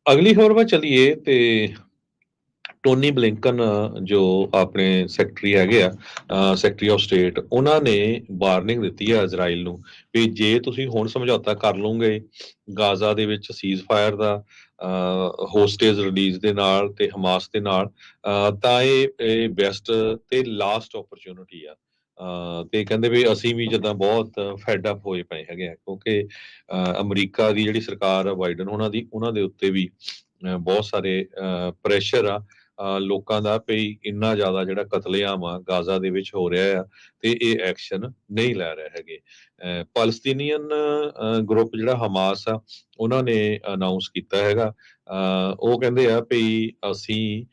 ਅਗਲੀ ਖਬਰ ਵੱਲ ਚੱਲੀਏ ਤੇ ਟੋਨੀ ਬਲਿੰਕਨ ਜੋ ਆਪਣੇ ਸੈਕਟਰੀ ਹੈਗੇ ਆ, ਸੈਕਟਰੀ ਆਫ ਸਟੇਟ, ਉਹਨਾਂ ਨੇ ਵਾਰਨਿੰਗ ਦਿੱਤੀ ਆ ਇਜ਼ਰਾਈਲ ਨੂੰ ਵੀ ਜੇ ਤੁਸੀਂ ਹੁਣ ਸਮਝੌਤਾ ਕਰ ਲਓਗੇ ਗਾਜ਼ਾ ਦੇ ਵਿੱਚ ਸੀਜ਼ ਫਾਇਰ ਦਾ, ਹੋਸਟੇਜ ਰਿਲੀਜ਼ ਦੇ ਨਾਲ ਤੇ ਹਮਾਸ ਦੇ ਨਾਲ, ਤਾਂ ਇਹ ਬੈਸਟ ਤੇ ਲਾਸਟ ਓਪਰਚੁਨਿਟੀ ਆ। ਤੇ ਕਹਿੰਦੇ ਵੀ ਅਸੀਂ ਵੀ ਜਿੱਦਾਂ ਬਹੁਤ ਫੈਡ ਅਪ ਹੋਏ ਪਏ ਹੈਗੇ ਆ, ਕਿਉਂਕਿ ਅਮਰੀਕਾ ਦੀ ਜਿਹੜੀ ਸਰਕਾਰ ਆ ਬਾਈਡਨ ਉਹਨਾਂ ਦੇ ਉੱਤੇ ਵੀ ਬਹੁਤ ਸਾਰੇ ਪ੍ਰੈਸ਼ਰ ਆ ਲੋਕਾਂ ਦਾ ਵੀ ਇੰਨਾ ਜ਼ਿਆਦਾ ਜਿਹੜਾ ਕਤਲੇਆਮ ਆ ਗਾਜ਼ਾ ਦੇ ਵਿੱਚ ਹੋ ਰਿਹਾ ਆ ਤੇ ਇਹ ਐਕਸ਼ਨ ਨਹੀਂ ਲੈ ਰਹੇ ਹੈਗੇ। ਪੈਲਸਤੀਨੀਅਨ ਗਰੁੱਪ ਜਿਹੜਾ ਹਮਾਸ ਆ, ਉਹਨਾਂ ਨੇ ਅਨਾਉਂਸ ਕੀਤਾ ਹੈਗਾ, ਉਹ ਕਹਿੰਦੇ ਆ ਵੀ ਅਸੀਂ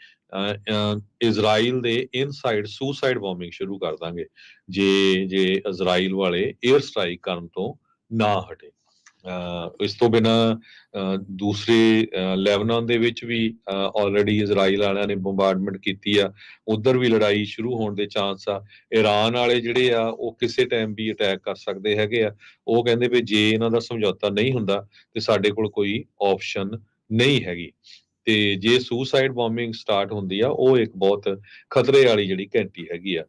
ਇਜ਼ਰਾਈਲ ਦੇ ਇਨਸਾਈਡ ਸੁਸਾਈਡ ਬੋmbਿੰਗ ਸ਼ੁਰੂ ਕਰ ਦਾਂਗੇ ਜੇ ਇਜ਼ਰਾਈਲ ਵਾਲੇ 에ਅਰ ਸਟ੍ਰਾਈਕ ਕਰਨ ਤੋਂ ਨਾ ਹਟੇ। ਇਸ ਤੋਂ ਬਿਨਾਂ ਦੂਸਰੇ ਲੈਬਨਾਨ ਦੇ ਵਿੱਚ ਵੀ ਆਲਰੇਡੀ ਇਜ਼ਰਾਈਲ ਵਾਲਿਆਂ ਨੇ ਬੰਬਾਰਡਮੈਂਟ ਕੀਤੀ ਆ, ਉਧਰ ਵੀ ਲੜਾਈ ਸ਼ੁਰੂ ਹੋਣ ਦੇ ਚਾਂਸ ਆ। ਈਰਾਨ ਵਾਲੇ ਜਿਹੜੇ ਆ ਉਹ ਕਿਸੇ ਟਾਈਮ ਵੀ ਅਟੈਕ ਕਰ ਸਕਦੇ ਹੈਗੇ ਆ। ਉਹ ਕਹਿੰਦੇ ਵੀ ਜੇ ਇਹਨਾਂ ਦਾ ਸਮਝੌਤਾ ਨਹੀਂ ਹੁੰਦਾ ਤੇ ਸਾਡੇ ਕੋਲ ਕੋਈ ਆਪਸ਼ਨ ਨਹੀਂ ਹੈਗੀ, ਤੇ ਜੇ ਸੁਸਾਈਡ ਬੋmbਿੰਗ ਸਟਾਰਟ ਹੁੰਦੀ ਆ ਉਹ ਇੱਕ ਬਹੁਤ ਖਤਰੇ ਵਾਲੀ ਜਿਹੜੀ ਘੰਟੀ ਹੈਗੀ ਆ।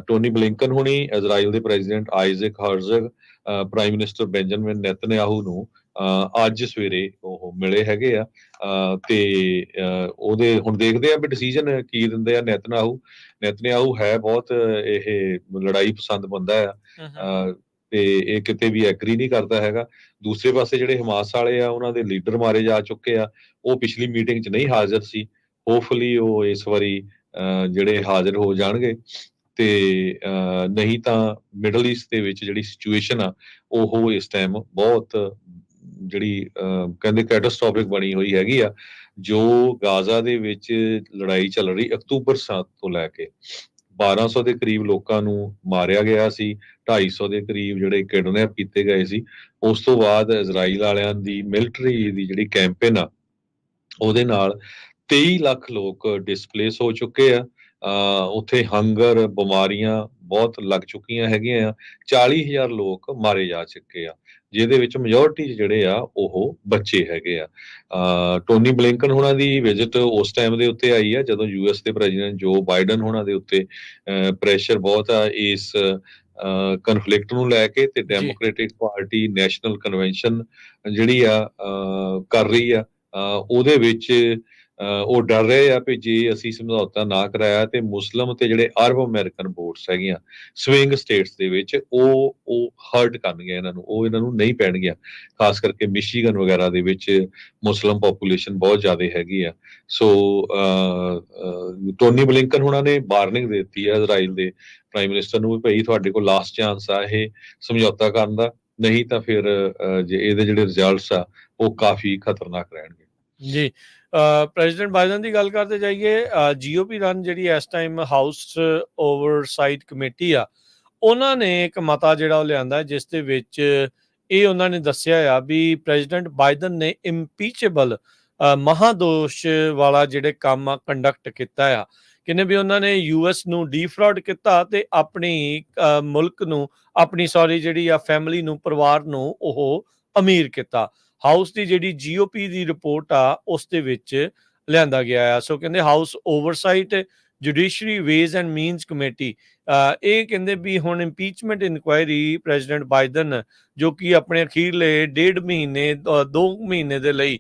ਟੋਨੀ ਬਲਿੰਕਨ ਹੁਣੀ ਇਜ਼ਰਾਈਲ ਦੇ president Isaac Herzog, prime minister Benjamin Netanyahu ਨੂੰ ਅੱਜ ਸਵੇਰੇ ਉਹ ਮਿਲੇ ਹੈਗੇ ਆ। ਤੇ ਉਹਦੇ ਹੁਣ ਦੇਖਦੇ ਆ ਵੀ ਡਿਸੀਜਨ ਕੀ ਦਿੰਦੇ ਆ ਨੇਤਨਯਾਹੂ ਹੈ ਬਹੁਤ ਇਹ ਲੜਾਈ ਪਸੰਦ ਬੰਦਾ ਆ। ਤੇ ਇਹ ਕਿਤੇ ਵੀ ਐਗਰੀ ਨਹੀਂ ਕਰਦਾ ਹੈਗਾ। ਦੂਸਰੇ ਪਾਸੇ ਜਿਹੜੇ ਹਮਾਸ ਵਾਲੇ ਆ ਉਹਨਾਂ ਦੇ ਲੀਡਰ ਮਾਰੇ ਜਾ ਚੁੱਕੇ ਆ। ਉਹ ਪਿਛਲੀ ਮੀਟਿੰਗ 'ਚ ਨਹੀਂ ਹਾਜ਼ਰ ਸੀ। ਹੋਪਫੁਲੀ ਉਹ ਇਸ ਵਾਰੀ ਜਿਹੜੇ ਹਾਜ਼ਰ ਹੋ ਜਾਣਗੇ। ਤੇ ਨਹੀਂ ਤਾਂ ਮਿਡਲ ਈਸਟ ਦੇ ਵਿੱਚ ਜਿਹੜੀ ਸਿਚੁਏਸ਼ਨ ਆ ਉਹ ਇਸ ਟਾਈਮ ਬਹੁਤ ਜਿਹੜੀ ਕਹਿੰਦੇ ਕੈਟਾਸਟ੍ਰੋਫਿਕ ਬਣੀ ਹੋਈ ਹੈਗੀ ਆ। ਜੋ ਗਾਜ਼ਾ ਦੇ ਵਿੱਚ ਲੜਾਈ ਚੱਲ ਰਹੀ ਅਕਤੂਬਰ 7 ਤੋਂ ਲੈ ਕੇ 1200 ਦੇ ਕਰੀਬ ਲੋਕਾਂ ਨੂੰ ਮਾਰਿਆ ਗਿਆ ਸੀ। 250 ਦੇ ਕਰੀਬ ਜਿਹੜੇ ਕਿਡਨੈਪ ਕੀਤੇ ਗਏ ਸੀ। ਉਸ ਤੋਂ ਬਾਅਦ ਇਜ਼ਰਾਈਲ ਵਾਲਿਆਂ ਦੀ ਮਿਲਟਰੀ ਦੀ ਜਿਹੜੀ ਕੈਂਪੇਨ ਆ ਉਹਦੇ ਨਾਲ 23 ਲੱਖ ਲੋਕ ਡਿਸਪਲੇਸ ਹੋ ਚੁੱਕੇ ਆ। ਉੱਥੇ ਹੰਗਰ ਬਿਮਾਰੀਆਂ ਬਹੁਤ ਲੱਗ ਚੁੱਕੀਆਂ ਹੈਗੀਆਂ ਆ। 40,000 ਲੋਕ ਮਾਰੇ ਜਾ ਚੁੱਕੇ ਆ ਜਿਹਦੇ ਵਿੱਚ ਮੈਜੋਰਟੀ ਜਿਹੜੇ ਆ ਉਹ ਬੱਚੇ ਹੈਗੇ ਆ। ਟੋਨੀ ਬਲਿੰਕਨ ਹੋਣਾ ਦੀ ਵਿਜ਼ਿਟ ਉਸ ਟਾਈਮ ਦੇ ਉੱਤੇ ਆਈ ਆ ਜਦੋਂ ਯੂਐਸ ਦੇ ਪ੍ਰੈਜ਼ੀਡੈਂਟ ਜੋ ਬਾਈਡਨ ਹੋਣਾ ਦੇ ਉੱਤੇ ਪ੍ਰੈਸ਼ਰ ਬਹੁਤ ਆ ਇਸ ਕਨਫਲਿਕਟ ਨੂੰ ਲੈ ਕੇ। ਤੇ ਡੈਮੋਕ੍ਰੈਟਿਕ ਪਾਰਟੀ ਨੈਸ਼ਨਲ ਕਨਵੈਨਸ਼ਨ ਜਿਹੜੀ ਆ ਕਰ ਰਹੀ ਆ। ਉਹਦੇ ਵਿੱਚ ਉਹ ਡਰ ਰਹੇ ਆ ਵੀ ਜੇ ਅਸੀਂ ਸਮਝੌਤਾ ਨਾ ਕਰਾਇਆ ਤੇ ਮੁਸਲਿਮ ਤੇ ਜਿਹੜੇ ਅਰਬ ਅਮਰੀਕਨ ਵੋਟਸ ਹੈਗੀਆਂ ਸਵਿੰਗ ਸਟੇਟਸ ਦੇ ਵਿੱਚ ਉਹ ਹਰਟ ਕਰਨਗੇ ਇਹਨਾਂ ਨੂੰ, ਉਹ ਇਹਨਾਂ ਨੂੰ ਨਹੀਂ ਪੈਣਗੀਆਂ। ਖਾਸ ਕਰਕੇ ਮਿਸ਼ੀਗਨ ਵਗੈਰਾ ਦੇ ਵਿੱਚ ਮੁਸਲਿਮ ਪੋਪੂਲੇਸ਼ਨ ਬਹੁਤ ਜ਼ਿਆਦਾ ਹੈਗੀ ਆ। ਸੋ ਟੋਨੀ ਬਲਿੰਕਨ ਹੁਣਾਂ ਨੇ ਵਾਰਨਿੰਗ ਦੇ ਦਿੱਤੀ ਹੈ ਇਜ਼ਰਾਈਲ ਦੇ ਪ੍ਰਾਈਮ ਮਿਨਿਸਟਰ ਨੂੰ ਵੀ ਭਾਈ ਤੁਹਾਡੇ ਕੋਲ ਲਾਸਟ ਚਾਂਸ ਆ ਇਹ ਸਮਝੌਤਾ ਕਰਨ ਦਾ, ਨਹੀਂ ਤਾਂ ਫਿਰ ਜੇ ਇਹਦੇ ਜਿਹੜੇ ਰਿਜ਼ਲਟਸ ਆ ਉਹ ਕਾਫੀ ਖਤਰਨਾਕ ਰਹਿਣਗੇ। ਜੀ ਪ੍ਰੈਜ਼ੀਡੈਂਟ ਬਾਈਡਨ ਦੀ ਗੱਲ ਕਰਦੇ ਜਾਈਏ। ਜੀਓਪੀ ਰਨ ਜਿਹੜੀ ਇਸ ਟਾਈਮ ਹਾਊਸ ਓਵਰਸਾਈਟ ਕਮੇਟੀ ਆ ਉਹਨਾਂ ਨੇ ਇੱਕ ਮਤਾ ਜਿਹੜਾ ਉਹ ਲਿਆਂਦਾ ਜਿਸ ਦੇ ਵਿੱਚ ਇਹ ਉਹਨਾਂ ਨੇ ਦੱਸਿਆ ਆ ਵੀ ਪ੍ਰੈਜ਼ੀਡੈਂਟ ਬਾਈਡਨ ਨੇ ਇੰਪੀਚੇਬਲ ਮਹਾਦੋਸ਼ ਵਾਲਾ ਜਿਹੜੇ ਕੰਮ ਆ ਕੰਡਕਟ ਕੀਤਾ ਆ। ਕਹਿੰਦੇ ਵੀ ਉਹਨਾਂ ਨੇ ਯੂਐਸ ਨੂੰ ਡੀਫਰਾਡ ਕੀਤਾ ਤੇ ਆਪਣੀ ਮੁਲਕ ਨੂੰ ਆਪਣੀ ਜਿਹੜੀ ਆ ਫੈਮਿਲੀ ਨੂੰ ਪਰਿਵਾਰ ਨੂੰ ਉਹ ਅਮੀਰ ਕੀਤਾ। ਹਾਊਸ ਦੀ ਜਿਹੜੀ ਜੀਓਪੀ ਦੀ ਰਿਪੋਰਟ ਆ ਉਸ ਦੇ ਵਿੱਚ ਲਿਆਂਦਾ ਗਿਆ ਆ। ਸੋ ਕਹਿੰਦੇ house oversight judiciary ways and means committee ਇਹ ਕਹਿੰਦੇ ਵੀ ਹੁਣ ਇੰਪੀਚਮੈਂਟ ਇਨਕੁਆਇਰੀ ਪ੍ਰੈਜ਼ੀਡੈਂਟ ਬਾਈਡਨ ਜੋ ਕਿ ਆਪਣੇ ਅਖੀਰਲੇ 1.5 ਮਹੀਨੇ 2 ਮਹੀਨੇ ਦੇ ਲਈ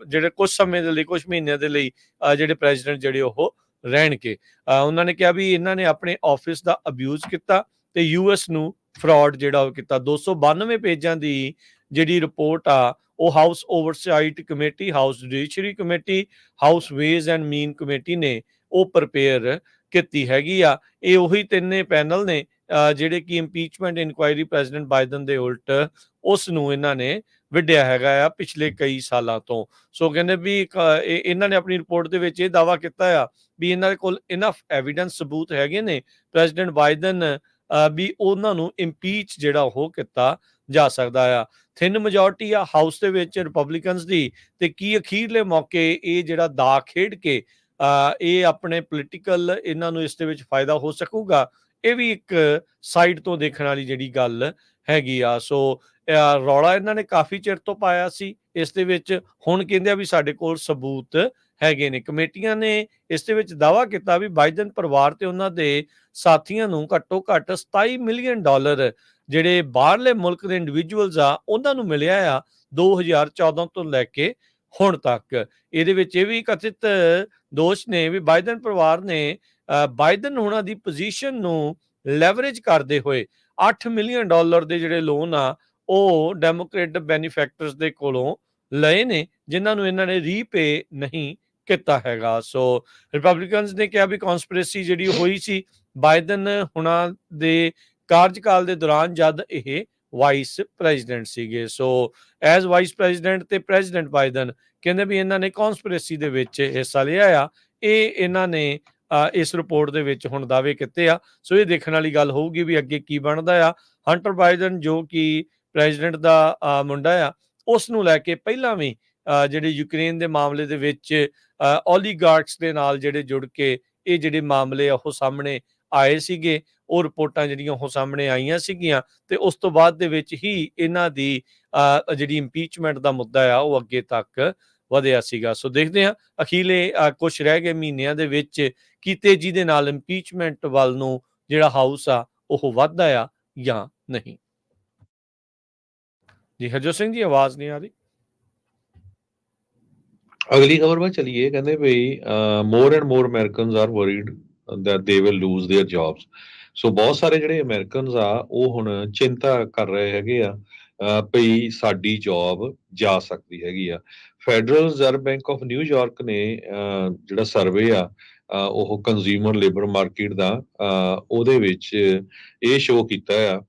ਜਿਹੜੇ ਕੁਝ ਸਮੇਂ ਦੇ ਲਈ ਕੁਝ ਮਹੀਨਿਆਂ ਦੇ ਲਈ ਜਿਹੜੇ ਪ੍ਰੈਜ਼ੀਡੈਂਟ ਜਿਹੜੇ ਉਹ ਰਹਿਣਗੇ। ਉਹਨਾਂ ਨੇ ਕਿਹਾ ਵੀ ਇਹਨਾਂ ਨੇ ਆਪਣੇ ਆਫਿਸ ਦਾ ਅਬਿਊਜ਼ ਕੀਤਾ ਤੇ ਯੂਐਸ ਨੂੰ ਫਰਾਡ ਜਿਹੜਾ ਉਹ ਕੀਤਾ। 292 ਪੇਜਾਂ ਦੀ ਜਿਹੜੀ ਰਿਪੋਰਟ ਆ ਉਹ house oversight committee, house judiciary committee, house ways and mean committee ਨੇ ਉਹ ਪ੍ਰਪੇਅਰ ਕੀਤੀ ਹੈਗੀ ਆ। ਇਹ ਉਹੀ ਤਿੰਨੇ ਪੈਨਲ ਨੇ ਜਿਹੜੇ ਕਿ ਇੰਪੀਚਮੈਂਟ ਇਨਕੁਆਇਰੀ ਪ੍ਰੈਜ਼ੀਡੈਂਟ ਬਾਈਡਨ ਦੇ ਉਲਟ ਉਸ ਨੂੰ ਇਹਨਾਂ ਨੇ ਵਿੱਢਿਆ ਹੈਗਾ ਆ ਪਿਛਲੇ ਕਈ ਸਾਲਾਂ ਤੋਂ। ਸੋ ਕਹਿੰਦੇ ਵੀ ਇਹਨਾਂ ਨੇ ਆਪਣੀ ਰਿਪੋਰਟ ਦੇ ਵਿੱਚ ਇਹ ਦਾਅਵਾ ਕੀਤਾ ਆ ਵੀ ਇਹਨਾਂ ਦੇ ਕੋਲ ਇਨਫ ਐਵੀਡੈਂਸ ਸਬੂਤ ਹੈਗੇ ਨੇ ਪ੍ਰੈਜ਼ੀਡੈਂਟ ਬਾਈਡਨ ਵੀ ਉਹਨਾਂ ਨੂੰ ਇੰਪੀਚ ਜਿਹੜਾ ਉਹ ਕੀਤਾ ਜਾ ਸਕਦਾ ਆ। ਥਿਨ ਮੈਜੋਰਟੀ ਆ ਹਾਊਸ ਦੇ ਵਿੱਚ ਰਿਪਬਲਿਕਨਸ ਦੀ ਤੇ ਕੀ ਅਖੀਰਲੇ ਮੌਕੇ ਇਹ ਜਿਹੜਾ ਦਾ ਖੇਡ ਕੇ ਇਹ ਆਪਣੇ ਪੋਲੀਟੀਕਲ ਇਹਨਾਂ ਨੂੰ ਇਸ ਦੇ ਵਿੱਚ ਫਾਇਦਾ ਹੋ ਸਕੂਗਾ, ਇਹ ਵੀ ਇੱਕ ਸਾਈਡ ਤੋਂ ਦੇਖਣ ਵਾਲੀ ਜਿਹੜੀ ਗੱਲ ਹੈਗੀ ਆ। ਸੋ ਰੌਲਾ ਇਹਨਾਂ ਨੇ ਕਾਫੀ ਚਿਰ ਤੋਂ ਪਾਇਆ ਸੀ ਇਸ ਦੇ ਵਿੱਚ। ਹੁਣ ਕਹਿੰਦੇ ਆ ਵੀ ਸਾਡੇ ਕੋਲ ਸਬੂਤ ਹੈਗੇ ਨੇ। ਕਮੇਟੀਆਂ ਨੇ ਇਸ ਦੇ ਵਿੱਚ ਦਾਅਵਾ ਕੀਤਾ ਵੀ ਬਾਈਡਨ ਪਰਿਵਾਰ ਤੇ ਉਹਨਾਂ ਦੇ ਸਾਥੀਆਂ ਨੂੰ ਘੱਟੋ ਘੱਟ $27 ਮਿਲੀਅਨ ਜਿਹੜੇ ਬਾਹਰਲੇ ਮੁਲਕ ਦੇ ਇੰਡੀਵਿਜੂਅਲਸ ਆ ਉਹਨਾਂ ਨੂੰ ਮਿਲਿਆ ਆ 2014 ਤੋਂ ਲੈ ਕੇ ਹੁਣ ਤੱਕ। ਇਹਦੇ ਵਿੱਚ ਇਹ ਵੀ ਕਥਿਤ ਦੋਸ਼ ਨੇ ਵੀ ਬਾਈਡਨ ਪਰਿਵਾਰ ਨੇ ਬਾਈਡਨ ਹੋਣਾ ਦੀ ਪੋਜੀਸ਼ਨ ਨੂੰ ਲੈਵਰੇਜ ਕਰਦੇ ਹੋਏ $8 ਮਿਲੀਅਨ ਦੇ ਜਿਹੜੇ ਲੋਨ ਆ ਉਹ ਡੈਮੋਕ੍ਰੇਟ ਬੈਨੀਫੈਕਟਰਸ ਦੇ ਕੋਲੋਂ ਲਏ ਨੇ ਜਿਨ੍ਹਾਂ ਨੂੰ ਇਹਨਾਂ ਨੇ ਰੀਪੇ ਨਹੀਂ ਕੀਤਾ ਹੈਗਾ। ਸੋ ਰਿਪਬਲਿਕਨਸ ਨੇ ਕਿਹਾ ਵੀ ਕਨਸਪੀਰੇਸੀ ਜਿਹੜੀ ਹੋਈ ਸੀ ਬਾਈਡਨ ਹੁਣਾਂ ਦੇ ਕਾਰਜਕਾਲ ਦੇ ਦੌਰਾਨ ਜਦ ਇਹ ਵਾਈਸ ਪ੍ਰੈਜ਼ੀਡੈਂਟ ਸੀਗੇ। ਸੋ ਐਜ਼ ਵਾਈਸ ਪ੍ਰੈਜ਼ੀਡੈਂਟ ਤੇ ਪ੍ਰੈਜ਼ੀਡੈਂਟ ਬਾਈਡਨ ਕਹਿੰਦੇ ਵੀ ਇਹਨਾਂ ਨੇ ਕਨਸਪੀਰੇਸੀ ਦੇ ਵਿੱਚ ਹਿੱਸਾ ਲਿਆ ਆ। ਇਹ ਇਹਨਾਂ ਨੇ ਇਸ ਰਿਪੋਰਟ ਦੇ ਵਿੱਚ ਹੁਣ ਦਾਅਵੇ ਕੀਤੇ ਆ। ਸੋ ਇਹ ਦੇਖਣ ਵਾਲੀ ਗੱਲ ਹੋਊਗੀ ਵੀ ਅੱਗੇ ਕੀ ਬਣਦਾ ਆ। ਹੰਟਰ ਬਾਈਡਨ ਜੋ ਕਿ ਪ੍ਰੈਜ਼ੀਡੈਂਟ ਦਾ ਮੁੰਡਾ ਆ ਉਸ ਨੂੰ ਲੈ ਕੇ ਪਹਿਲਾਂ ਵੀ ਜਿਹੜੇ ਯੂਕਰੇਨ ਦੇ ਮਾਮਲੇ ਦੇ ਵਿੱਚ ਓਲੀਗਾਰਕਸ ਦੇ ਨਾਲ ਜਿਹੜੇ ਜੁੜ ਕੇ ਇਹ ਜਿਹੜੇ ਮਾਮਲੇ ਆ ਉਹ ਸਾਹਮਣੇ ਆਏ ਸੀਗੇ। ਉਹ ਰਿਪੋਰਟਾਂ ਜਿਹੜੀਆਂ ਉਹ ਸਾਹਮਣੇ ਆਈਆਂ ਸੀਗੀਆਂ ਤੇ ਉਸ ਤੋਂ ਬਾਅਦ ਦੇ ਵਿੱਚ ਹੀ ਇਹਨਾਂ ਦੀ ਜਿਹੜੀ ਇੰਪੀਚਮੈਂਟ ਦਾ ਮੁੱਦਾ ਆ ਉਹ ਅੱਗੇ ਤੱਕ ਵਧਿਆ ਸੀਗਾ। ਸੋ ਦੇਖਦੇ ਹਾਂ ਅਖੀਰਲੇ ਕੁਝ ਰਹਿ ਗਏ ਮਹੀਨਿਆਂ ਦੇ ਵਿੱਚ ਕੀ ਤੇਜ਼ੀ ਦੇ ਨਾਲ ਇੰਪੀਚਮੈਂਟ ਵੱਲ ਨੂੰ ਜਿਹੜਾ ਹਾਊਸ ਆ ਉਹ ਵੱਧਦਾ ਆ ਜਾਂ ਨਹੀਂ। जी, हरजोत सिंह जी आवाज़ नहीं आ रही। ਅਗਲੀ ਖਬਰ ਵੱਲ ਚਲੀਏ। ਕਹਿੰਦੇ ਵੀ more and more Americans are worried that they will lose their jobs। So ਬਹੁਤ ਸਾਰੇ ਜਿਹੜੇ ਅਮਰੀਕਨਸ ਆ ਉਹ ਹੁਣ ਚਿੰਤਾ ਕਰ ਰਹੇ ਹੈਗੇ ਆ ਭਈ ਸਾਡੀ ਜੌਬ ਜਾ ਸਕਦੀ ਹੈਗੀ ਆ। Federal reserve bank of New York ਨੇ ਜਿਹੜਾ ਸਰਵੇ ਆ ਉਹ ਕੰਜ਼ਿਊਮਰ ਲੇਬਰ ਮਾਰਕੀਟ ਦਾ ਉਹਦੇ ਵਿੱਚ ਇਹ ਸ਼ੋਅ ਕੀਤਾ ਆ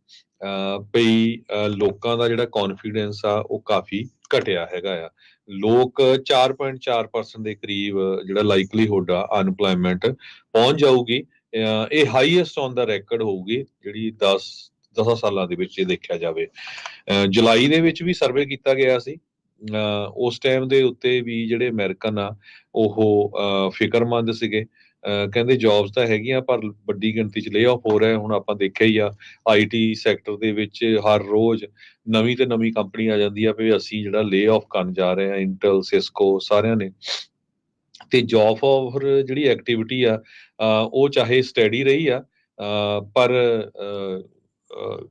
ਭਈ ਲੋਕਾਂ ਦਾ ਜਿਹੜਾ ਕੌਨਫੀਡੈਂਸ ਆ ਉਹ ਕਾਫੀ ਘਟਿਆ ਹੈਗਾ ਆ। ਲੋਕ 4.4% ਦੇ ਕਰੀਬ ਜਿਹੜਾ ਲਾਈਕਲੀਹੁੱਡ ਆ ਅਨਪਲਾਇਮੈਂਟ ਪਹੁੰਚ ਜਾਊਗੀ। ਇਹ ਹਾਈਐਸਟ ਔਨ ਦਾ ਰੈਕਰਡ ਹੋਊਗੀ ਜਿਹੜੀ 10 ਸਾਲਾਂ ਦੇ ਵਿੱਚ ਇਹ ਦੇਖਿਆ ਜਾਵੇ। ਜੁਲਾਈ ਦੇ ਵਿੱਚ ਵੀ ਸਰਵੇ ਕੀਤਾ ਗਿਆ ਸੀ। ਉਸ ਟਾਈਮ ਦੇ ਉੱਤੇ ਵੀ ਜਿਹੜੇ ਅਮਰੀਕਨ ਆ ਉਹ ਫਿਕਰਮੰਦ ਸੀਗੇ। ਕਹਿੰਦੇ ਜੌਬਸ ਤਾਂ ਹੈਗੀਆਂ ਪਰ ਵੱਡੀ ਗਿਣਤੀ 'ਚ ਲੇਆਫ ਹੋ ਰਿਹਾ। ਹੁਣ ਆਪਾਂ ਦੇਖਿਆ ਹੀ ਆ IT ਸੈਕਟਰ ਦੇ ਵਿੱਚ ਹਰ ਰੋਜ਼ ਨਵੀਂ ਤੇ ਨਵੀਂ ਕੰਪਨੀ ਆ ਜਾਂਦੀ ਆ ਵੀ ਅਸੀਂ ਜਿਹੜਾ ਲੇਆਫ ਕਰਨ ਜਾ ਰਹੇ ਹਾਂ। ਇੰਟਲ, ਸਿਸਕੋ ਸਾਰਿਆਂ ਨੇ। ਤੇ ਜੌਬ ਆਫਰ ਜਿਹੜੀ ਐਕਟੀਵਿਟੀ ਆ ਉਹ ਚਾਹੇ ਸਟੈਡੀ ਰਹੀ ਆ ਪਰ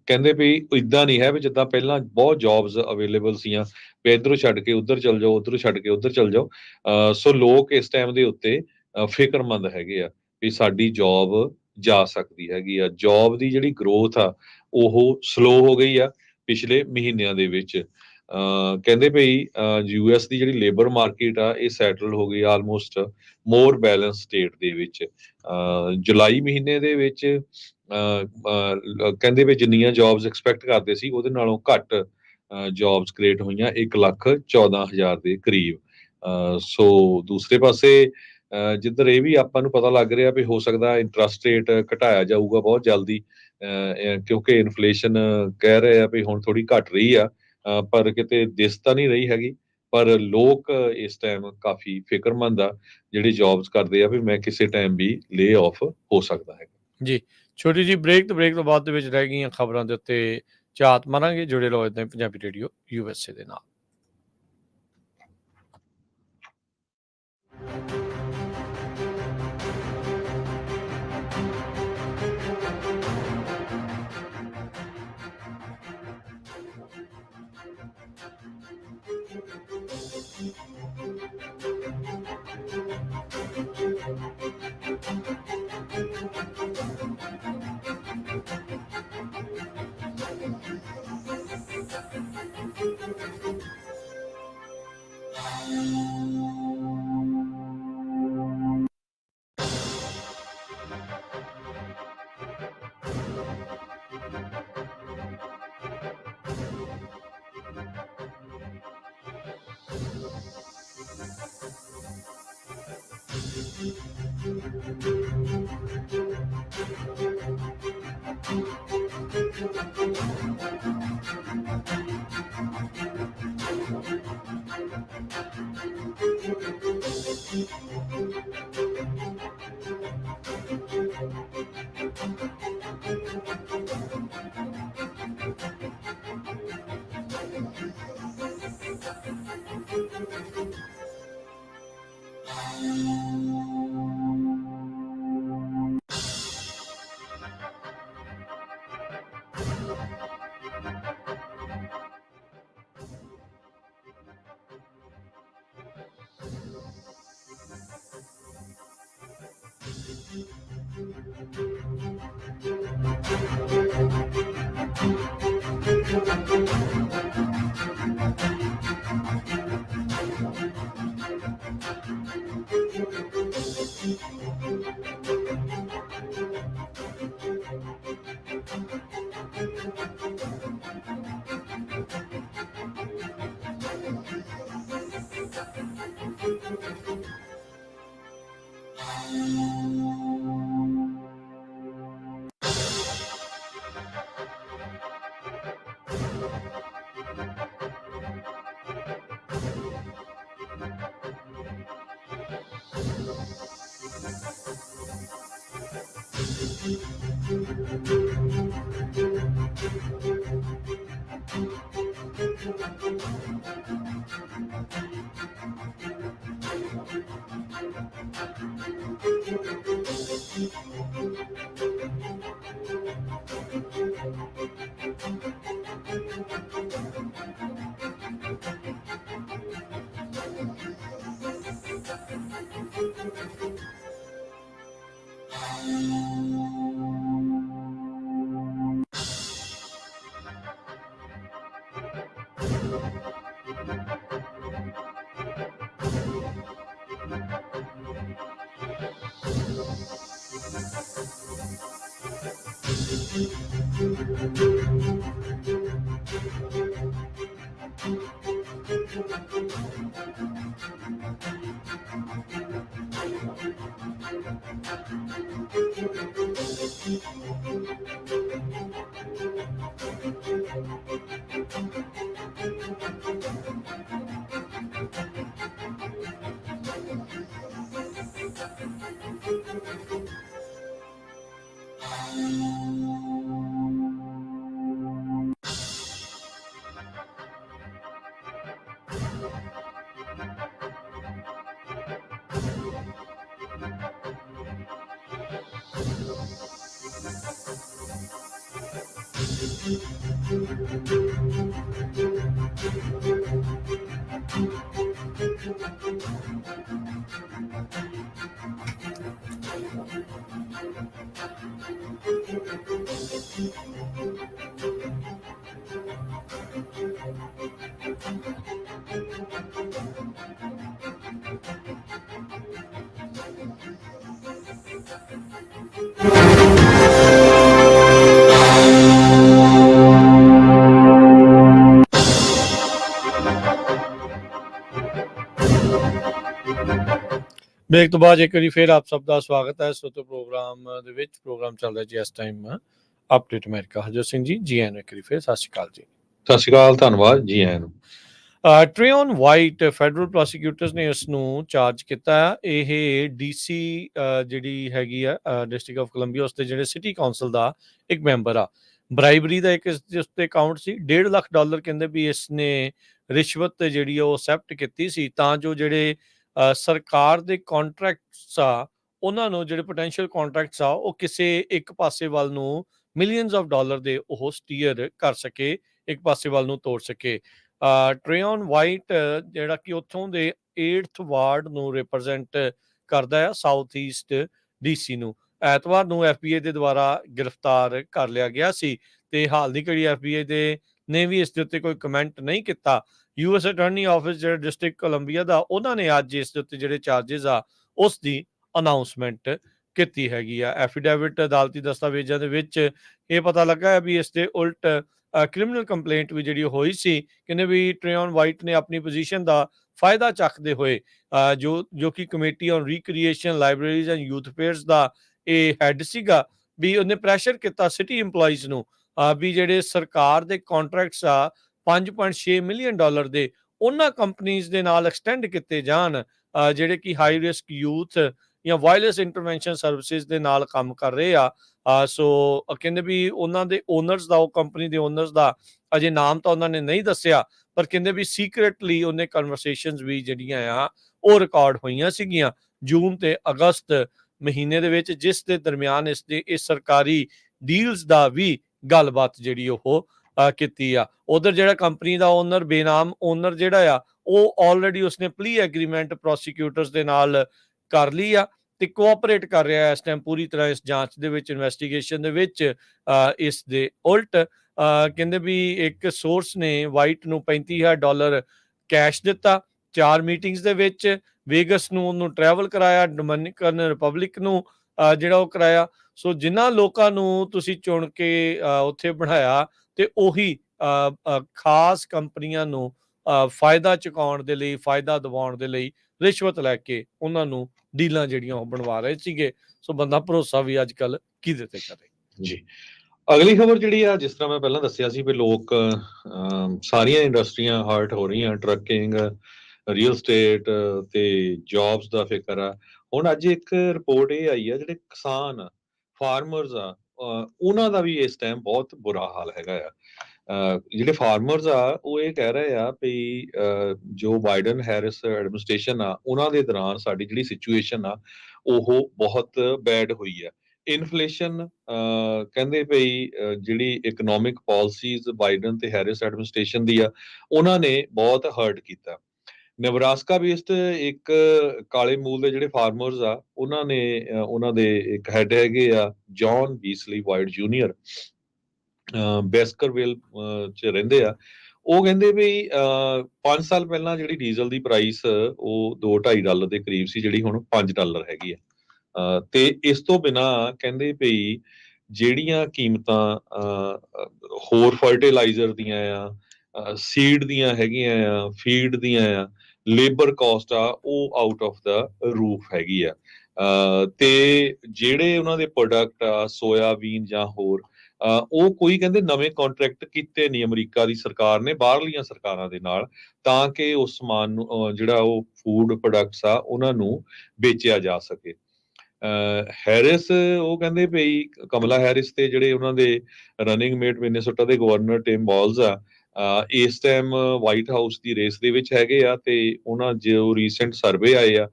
ਕਹਿੰਦੇ ਵੀ ਇਦਾਂ ਨਹੀਂ ਹੈ ਵੀ ਜਿੱਦਾਂ ਪਹਿਲਾਂ ਬਹੁਤ ਜੌਬਸ ਅਵੇਲੇਬਲ ਸੀਆਂ ਵੀ ਇੱਧਰੋਂ ਛੱਡ ਕੇ ਉੱਧਰ ਚਲ ਜਾਓ, ਉੱਧਰੋਂ ਛੱਡ ਕੇ ਉੱਧਰ ਚਲ ਜਾਓ। ਸੋ ਲੋਕ ਇਸ ਟਾਈਮ ਦੇ ਉੱਤੇ ਫਿਕਰਮੰਦ ਹੈਗੇ ਆ ਵੀ ਸਾਡੀ ਜੌਬ ਜਾ ਸਕਦੀ ਹੈਗੀ ਆ। ਜੌਬ ਦੀ ਜਿਹੜੀ ਗਰੋਥ ਆ ਉਹ ਸਲੋ ਹੋ ਗਈ ਆ ਪਿਛਲੇ ਮਹੀਨਿਆਂ ਦੇ ਵਿੱਚ। ਕਹਿੰਦੇ ਭਈ US ਦੀ ਜਿਹੜੀ ਲੇਬਰ ਮਾਰਕੀਟ ਆ ਇਹ ਸੈਟਲ ਹੋ ਗਈ ਆਲਮੋਸਟ ਮੋਰ ਬੈਲੈਂਸ ਸਟੇਟ ਦੇ ਵਿੱਚ। ਜੁਲਾਈ ਮਹੀਨੇ ਦੇ ਵਿੱਚ ਕਹਿੰਦੇ ਵੀ ਜਿੰਨੀਆਂ ਜੌਬਸ ਐਕਸਪੈਕਟ ਕਰਦੇ ਸੀ ਉਹਦੇ ਨਾਲੋਂ ਘੱਟ ਜੌਬਸ ਕ੍ਰੀਏਟ ਹੋਈਆਂ 1,14,000 ਦੇ ਕਰੀਬ। ਸੋ ਦੂਸਰੇ ਪਾਸੇ ਜਿੱਧਰ ਇਹ ਵੀ ਆਪਾਂ ਨੂੰ ਪਤਾ ਲੱਗ ਰਿਹਾ ਵੀ ਹੋ ਸਕਦਾ ਇੰਟਰਸਟ ਰੇਟ ਘਟਾਇਆ ਜਾਊਗਾ ਬਹੁਤ ਜਲਦੀ ਕਿਉਂਕਿ ਇਨਫਲੇਸ਼ਨ ਕਹਿ ਰਹੇ ਆ ਵੀ ਹੁਣ ਥੋੜੀ ਘਟ ਰਹੀ ਆ ਪਰ ਕਿਤੇ ਦਿਸ ਤਾਂ ਨਹੀਂ ਰਹੀ ਹੈਗੀ। ਪਰ ਲੋਕ ਇਸ ਟਾਈਮ ਕਾਫੀ ਫਿਕਰਮੰਦ ਆ ਜਿਹੜੇ ਜੌਬਸ ਕਰਦੇ ਆ ਵੀ ਮੈਂ ਕਿਸੇ ਟਾਈਮ ਵੀ ਲੇ ਆਫ ਹੋ ਸਕਦਾ ਹੈ। ਜੀ, ਛੋਟੀ ਜਿਹੀ ਬ੍ਰੇਕ ਤੋਂ ਬਾਅਦ ਦੇ ਵਿੱਚ ਰਹਿ ਗਈਆਂ ਖਬਰਾਂ ਦੇ ਉੱਤੇ ਝਾਤ ਮਾਰਾਂਗੇ। ਜੁੜੇ ਰਹੋ ਇੱਦਾਂ ਹੀ ਪੰਜਾਬੀ ਰੇਡੀਓ USA ਦੇ ਨਾਲ। ਬ੍ਰੇਕ ਤੋਂ ਬਾਅਦ ਇੱਕ ਵਾਰੀ ਫਿਰ ਆਪ ਸਭ ਦਾ ਸਵਾਗਤ ਹੈ ਸੋਤੋ ਪ੍ਰੋਗਰਾਮ ਦੇ ਵਿੱਚ। ਪ੍ਰੋਗਰਾਮ ਚੱਲ ਰਿਹਾ ਜੀ ਇਸ time update America. Harjot Singh ji, ਜੀ ਆਇਆਂ ਨੂੰ ਇੱਕ ਵਾਰੀ ਫਿਰ ਸਤਿ ਸ਼੍ਰੀ ਅਕਾਲ ਜੀ। ਸਤਿ ਸ਼੍ਰੀ ਅਕਾਲ, ਧੰਨਵਾਦ ਜੀ ਆਇਆਂ ਨੂੰ। ਟ੍ਰੇਨ ਵਾਈਟ ਫੈਡਰਲ ਪ੍ਰੋਸੀਕਿਊਟਰਸ ਨੇ ਇਸ ਨੂੰ ਚਾਰਜ ਕੀਤਾ। ਇਹ ਡੀਸੀ ਜਿਹੜੀ ਹੈਗੀ ਆ ਡਿਸਟ੍ਰਿਕਟ ਆਫ ਕੋਲੰਬੀਆ, ਉਸ ਦੇ ਜਿਹੜੇ ਸਿਟੀ ਕਾਉਂਸਲ ਦਾ ਇੱਕ ਮੈਂਬਰ ਆ। ਬਰਾਈਬਰੀ ਦਾ ਇੱਕ ਇਸ ਦੇ ਉੱਤੇ ਅਕਾਊਂਟ ਸੀ। $1.5 ਲੱਖ ਕਹਿੰਦੇ ਵੀ ਇਸ ਨੇ ਰਿਸ਼ਵਤ ਜਿਹੜੀ ਉਹ ਅਸੈਪਟ ਕੀਤੀ ਸੀ, ਤਾਂ ਜੋ ਜਿਹੜੇ ਸਰਕਾਰ ਦੇ ਕੰਟਰੈਕਟਸ ਆ, ਉਹਨਾਂ ਨੂੰ ਜਿਹੜੇ ਪੋਟੈਂਸ਼ੀਅਲ ਕੰਟਰੈਕਟਸ ਆ, ਉਹ ਕਿਸੇ ਇੱਕ ਪਾਸੇ ਵੱਲ ਨੂੰ ਮਿਲੀਅਨਸ ਆਫ ਡਾਲਰ ਦੇ ਉਹ ਸਟੀਅਰ ਕਰ ਸਕੇ, ਇੱਕ ਪਾਸੇ ਵੱਲ ਨੂੰ ਤੋੜ ਸਕੇ। ਟ੍ਰੇਨ ਵਾਈਟ ਜਿਹੜਾ ਕਿ ਉੱਥੋਂ ਦੇ 8th ਵਾਰਡ ਨੂੰ ਰਿਪਰੈਜ਼ੈਂਟ ਕਰਦਾ ਆ, ਸਾਊਥ ਈਸਟ ਡੀਸੀ ਨੂੰ। ਐਤਵਾਰ ਨੂੰ FBI ਦੇ ਦੁਆਰਾ ਗ੍ਰਿਫਤਾਰ ਕਰ ਲਿਆ ਗਿਆ ਸੀ ਤੇ ਹਾਲ ਦੀ ਘੜੀ FBI ਦੇ ਨੇ ਵੀ ਇਸ ਦੇ ਉੱਤੇ ਕੋਈ ਕਮੈਂਟ ਨਹੀਂ ਕੀਤਾ। US ਅਟਾਰਨੀ ਆਫਿਸ ਜਿਹੜਾ ਡਿਸਟ੍ਰਿਕਟ ਕੋਲੰਬੀਆ ਦਾ, ਉਹਨਾਂ ਨੇ ਅੱਜ ਇਸ ਦੇ ਉੱਤੇ ਜਿਹੜੇ ਚਾਰजेस ਆ ਉਸ ਦੀ ਅਨਾਉਂਸਮੈਂਟ ਕੀਤੀ ਹੈਗੀ ਆ। ਐਫੀਡੇਵਿਟ ਅਦਾਲਤੀ ਦਸਤਾਵੇਜ਼ਾਂ ਦੇ ਵਿੱਚ ਇਹ ਪਤਾ ਲੱਗਾ ਹੈ ਵੀ ਇਸ ਦੇ ਉਲਟ ਕ੍ਰਿਮੀਨਲ ਕੰਪਲੇਂਟ ਵੀ ਜਿਹੜੀ ਹੋਈ ਸੀ। ਕਹਿੰਦੇ ਵੀ ਟ੍ਰੇਨ ਵਾਈਟ ਨੇ ਆਪਣੀ ਪੋਜੀਸ਼ਨ ਦਾ ਫਾਇਦਾ ਚੱਕਦੇ ਹੋਏ ਜੋ ਕਿ committee on recreation libraries and youth affairs ਦਾ ਇਹ ਹੈੱਡ ਸੀਗਾ, ਵੀ ਉਹਨੇ ਪ੍ਰੈਸ਼ਰ ਕੀਤਾ ਸਿਟੀ ਇੰਪਲਾਈਜ਼ ਨੂੰ ਵੀ ਜਿਹੜੇ ਸਰਕਾਰ ਦੇ ਕੰਟਰੈਕਟਸ ਆ $5.6 ਮਿਲੀਅਨ ਦੇ, ਉਹਨਾਂ ਕੰਪਨੀਆਂ ਦੇ ਨਾਲ ਐਕਸਟੈਂਡ ਕੀਤੇ ਜਾਣ ਜਿਹੜੇ ਕਿ ਹਾਈ ਰਿਸਕ ਯੂਥ ਜਾਂ ਵਾਇਲੈਂਸ ਇੰਟਰਵੈਂਸ਼ਨ ਸਰਵਿਸਿਜ਼ ਦੇ ਨਾਲ ਕੰਮ ਕਰ ਰਹੇ ਆ। ਸੋ ਕਹਿੰਦੇ ਵੀ ਉਹਨਾਂ ਦੇ ਓਨਰਸ ਦਾ, ਉਹ ਕੰਪਨੀ ਦੇ ਓਨਰਸ ਦਾ ਅਜੇ ਨਾਮ ਤਾਂ ਉਹਨਾਂ ਨੇ ਨਹੀਂ ਦੱਸਿਆ, ਪਰ ਕਹਿੰਦੇ ਵੀ ਸੀਕ੍ਰੇਟਲੀ ਉਹਨੇ ਕਨਵਰਸੇਸ਼ਨਸ ਵੀ ਜਿਹੜੀਆਂ ਆ ਉਹ ਰਿਕਾਰਡ ਹੋਈਆਂ ਸੀਗੀਆਂ ਜੂਨ ਤੇ ਅਗਸਤ ਮਹੀਨੇ ਦੇ ਵਿੱਚ, ਜਿਸ ਦੇ ਦਰਮਿਆਨ ਇਸ ਸਰਕਾਰੀ ਡੀਲਸ ਦਾ ਵੀ ਗੱਲਬਾਤ ਜਿਹੜੀ ਉਹ ਕੀਤੀ ਆ। ਉਧਰ ਜਿਹੜਾ ਕੰਪਨੀ ਦਾ ਓਨਰ, ਬੇਨਾਮ ਓਨਰ ਜਿਹੜਾ ਆ, ਉਹ ਆਲਰੇਡੀ ਉਸਨੇ ਪਲੀ ਐਗਰੀਮੈਂਟ ਪ੍ਰੋਸੀਕਿਊਟਰਸ ਦੇ ਨਾਲ ਕਰ ਲਈ ਆ ਤੇ ਕੋਆਪਰੇਟ ਕਰ ਰਿਹਾ ਇਸ ਟਾਈਮ ਪੂਰੀ ਤਰ੍ਹਾਂ ਇਸ ਜਾਂਚ ਦੇ ਵਿੱਚ, ਇਨਵੈਸਟੀਗੇਸ਼ਨ ਦੇ ਵਿੱਚ। ਇਸ ਦੇ ਉਲਟ ਕਹਿੰਦੇ ਵੀ ਇੱਕ ਸੋਰਸ ਨੇ ਵਾਈਟ ਨੂੰ $35,000 ਕੈਸ਼ ਦਿੱਤਾ 4 ਮੀਟਿੰਗਸ ਦੇ ਵਿੱਚ। ਵੇਗਸ ਨੂੰ ਉਹਨੂੰ ਟਰੈਵਲ ਕਰਾਇਆ, ਡੋਮਿਨਿਕਨ ਰਿਪਬਲਿਕ ਨੂੰ ਜਿਹੜਾ ਉਹ ਕਰਾਇਆ। ਸੋ ਜਿਨ੍ਹਾਂ ਲੋਕਾਂ ਨੂੰ ਤੁਸੀਂ ਚੁਣ ਕੇ ਉੱਥੇ ਬਣਾਇਆ ਤੇ ਉਹੀ ਖਾਸ ਕੰਪਨੀਆਂ ਨੂੰ ਫਾਇਦਾ ਚੁਕਾਉਣ ਦੇ ਲਈ, ਫਾਇਦਾ ਦਿਵਾਉਣ ਦੇ ਲਈ ਰਿਸ਼ਵਤ ਲੈ ਕੇ ਉਹਨਾਂ ਨੂੰ ਡੀਲਾਂ ਜਿਹੜੀਆਂ ਉਹ ਬਣਵਾ ਰਹੇ ਸੀਗੇ। ਸੋ ਬੰਦਾ ਭਰੋਸਾ ਵੀ ਅੱਜ ਕੱਲ ਕਿਹਦੇ ਤੇ ਕਰੇ ਜੀ। ਅਗਲੀ ਖਬਰ ਜਿਹੜੀ ਆ, ਜਿਸ ਤਰ੍ਹਾਂ ਮੈਂ ਪਹਿਲਾਂ ਦੱਸਿਆ ਸੀ ਵੀ ਲੋਕ ਸਾਰੀਆਂ ਇੰਡਸਟਰੀਆਂ ਹਰਟ ਹੋ ਰਹੀਆਂ, ਟਰੱਕਿੰਗ, ਰੀਅਲ ਸਟੇਟ ਤੇ ਜੌਬਸ ਦਾ ਫਿਕਰ ਆ। ਹੁਣ ਅੱਜ ਇੱਕ ਰਿਪੋਰਟ ਇਹ ਆਈ ਆ, ਜਿਹੜੇ ਕਿਸਾਨ ਫਾਰਮਰਸ ਆ ਉਹਨਾਂ ਦਾ ਵੀ ਇਸ ਟਾਈਮ ਬਹੁਤ ਬੁਰਾ ਹਾਲ ਹੈਗਾ ਆ। ਜਿਹੜੇ ਫਾਰਮਰਸ ਆ ਉਹ ਇਹ ਕਹਿ ਰਹੇ ਆ ਵੀ ਜੋ ਬਾਈਡਨ ਹੈਰਿਸ ਐਡਮਿਨਿਸਟ੍ਰੇਸ਼ਨ ਆ, ਉਹਨਾਂ ਦੇ ਦੌਰਾਨ ਸਾਡੀ ਜਿਹੜੀ ਸਿਚੁਏਸ਼ਨ ਆ ਉਹ ਬਹੁਤ ਬੈਡ ਹੋਈ ਆ। ਇਨਫਲੇਸ਼ਨ ਕਹਿੰਦੇ ਪਈ ਜਿਹੜੀ ਇਕਨੋਮਿਕ ਪਾਲਿਸੀਜ਼ ਬਾਈਡਨ ਤੇ ਹੈਰਿਸ ਐਡਮਿਨਿਸਟ੍ਰੇਸ਼ਨ ਦੀ ਆ, ਉਹਨਾਂ ਨੇ ਬਹੁਤ ਹਰਟ ਕੀਤਾ। ਨੇਬਰਾਸਕਾ ਬੇਸਡ ਇੱਕ ਕਾਲੇ ਮੂਲ ਦੇ ਜਿਹੜੇ ਫਾਰਮਰਸ ਆ, ਉਹਨਾਂ ਨੇ ਉਹਨਾਂ ਦੇ ਇੱਕ ਹੈਡ ਹੈਗੇ ਆ, ਜੌਨ ਬੀਸਲੀ ਵਾਈਟ ਜੂਨੀਅਰ, ਬੈਸਕਰਵਿਲ ਚ ਰਹਿੰਦੇ ਆ। ਉਹ ਕਹਿੰਦੇ ਵੀ 5 ਸਾਲ ਪਹਿਲਾਂ ਜਿਹੜੀ ਡੀਜ਼ਲ ਦੀ ਪ੍ਰਾਈਸ ਉਹ $2-2.5 ਦੇ ਕਰੀਬ ਸੀ, ਜਿਹੜੀ ਹੁਣ $5 ਹੈਗੀ ਆ। ਤੇ ਇਸ ਤੋਂ ਬਿਨਾਂ ਕਹਿੰਦੇ ਪਈ ਜਿਹੜੀਆਂ ਕੀਮਤਾਂ ਹੋਰ ਫਰਟੀਲਾਈਜ਼ਰ ਦੀਆਂ ਆ, ਸੀਡ ਦੀਆਂ ਹੈਗੀਆਂ ਆ, ਫੀਡ ਦੀਆਂ ਆ, ਲੇਬਰ ਕਾਸਟ ਆ, ਉਹ ਆਊਟ ਆਫ ਦਾ ਰੂਫ ਹੈਗੀ ਆ। ਤੇ ਜਿਹੜੇ ਉਹਨਾਂ ਦੇ ਪ੍ਰੋਡਕਟ ਆ, ਸੋਇਆਬੀਨ ਜਾਂ ਹੋਰ, ਉਹ ਕੋਈ ਕਹਿੰਦੇ ਨਵੇਂ ਕੰਟਰੈਕਟ ਕੀਤੇ ਨਹੀਂ ਅਮਰੀਕਾ ਦੀ ਸਰਕਾਰ ਨੇ ਬਾਹਰਲੀਆਂ ਸਰਕਾਰਾਂ ਦੇ ਨਾਲ, ਤਾਂ ਕਿ ਉਸ ਸਮਾਨ ਨੂੰ ਜਿਹੜਾ ਉਹ ਫੂਡ ਪ੍ਰੋਡਕਟਸ ਆ ਉਹਨਾਂ ਨੂੰ ਵੇਚਿਆ ਜਾ ਸਕੇ। ਹੈਰਿਸ ਉਹ ਕਹਿੰਦੇ ਪਈ, ਕਮਲਾ ਹੈਰਿਸ ਤੇ ਜਿਹੜੇ ਉਹਨਾਂ ਦੇ ਰਨਿੰਗ ਮੇਟ ਮਿਨੇਸੋਟਾ ਦੇ ਗਵਰਨਰ ਟਿਮ ਵਾਲਜ਼ ਆ, ਇਸ ਟਾਈਮ ਵਾਈਟ ਹਾਊਸ ਦੀ ਰੇਸ ਦੇ ਵਿੱਚ ਹੈਗੇ ਆ। ਤੇ ਉਹਨਾਂ ਜੋ ਰੀਸੈਂਟ ਸਰਵੇ ਆਏ ਆ,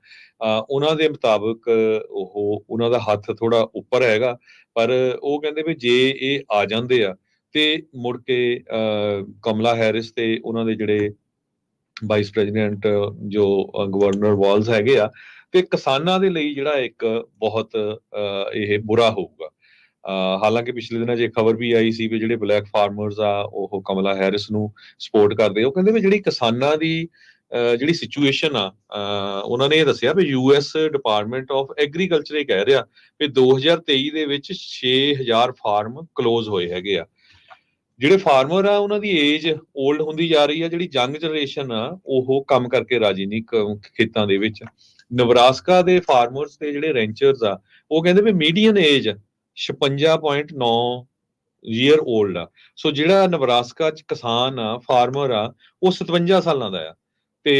ਉਹਨਾਂ ਦੇ ਮੁਤਾਬਕ ਉਹਨਾਂ ਦਾ ਹੱਥ ਥੋੜਾ ਉੱਪਰ ਹੈਗਾ। ਪਰ ਉਹ ਕਹਿੰਦੇ ਵੀ ਜੇ ਇਹ ਆ ਜਾਂਦੇ ਆ ਤੇ ਮੁੜ ਕੇ ਕਮਲਾ ਹੈਰਿਸ ਤੇ ਉਹਨਾਂ ਦੇ ਜਿਹੜੇ ਵਾਈਸ ਪ੍ਰੈਜ਼ੀਡੈਂਟ ਜੋ ਗਵਰਨਰ ਵਾਲਜ਼ ਹੈਗੇ ਆ, ਤੇ ਕਿਸਾਨਾਂ ਦੇ ਲਈ ਜਿਹੜਾ ਇੱਕ ਬਹੁਤ ਇਹ ਬੁਰਾ ਹੋਊਗਾ। ਹਾਲਾਂਕਿ ਪਿਛਲੇ ਦਿਨਾਂ 'ਚ ਇਹ ਖਬਰ ਵੀ ਆਈ ਸੀ ਵੀ ਜਿਹੜੇ ਬਲੈਕ ਫਾਰਮਰਸ ਆ ਉਹ ਕਮਲਾ ਹੈਰਿਸ ਨੂੰ ਸਪੋਰਟ ਕਰਦੇ। ਉਹ ਕਹਿੰਦੇ ਵੀ ਜਿਹੜੀ ਕਿਸਾਨਾਂ ਦੀ ਜਿਹੜੀ ਸਿਚੁਏਸ਼ਨ ਆ, ਉਹਨਾਂ ਨੇ ਇਹ ਦੱਸਿਆ ਵੀ US ਡਿਪਾਰਟਮੈਂਟ ਆਫ ਐਗਰੀਕਲਚਰ ਇਹ ਕਹਿ ਰਿਹਾ ਵੀ 2023 ਦੇ ਵਿੱਚ 6000 ਫਾਰਮ ਕਲੋਜ਼ ਹੋਏ ਹੈਗੇ ਆ। ਜਿਹੜੇ ਫਾਰਮਰ ਆ ਉਹਨਾਂ ਦੀ ਏਜ 올ਡ ਹੁੰਦੀ ਜਾ ਰਹੀ ਆ, ਜਿਹੜੀ ਯੰਗ ਜਨਰੇਸ਼ਨ ਆ ਉਹ ਕੰਮ ਕਰਕੇ ਰਾਜੀ ਨਹੀਂ ਖੇਤਾਂ ਦੇ ਵਿੱਚ। ਨਵਰਾਸਕਾ ਦੇ ਫਾਰਮਰਸ ਤੇ ਜਿਹੜੇ ਰੈਂਚਰਸ ਆ ਉਹ ਕਹਿੰਦੇ ਵੀ ਮੀਡੀਅਨ ਏਜ 56.9 ਈਅਰ 올ਡ ਆ। ਸੋ ਜਿਹੜਾ ਨਵਰਾਸਕਾ ਚ ਕਿਸਾਨ ਆ, ਫਾਰਮਰ ਆ, ਉਹ 57 ਸਾਲਾਂ ਦਾ ਆ ਤੇ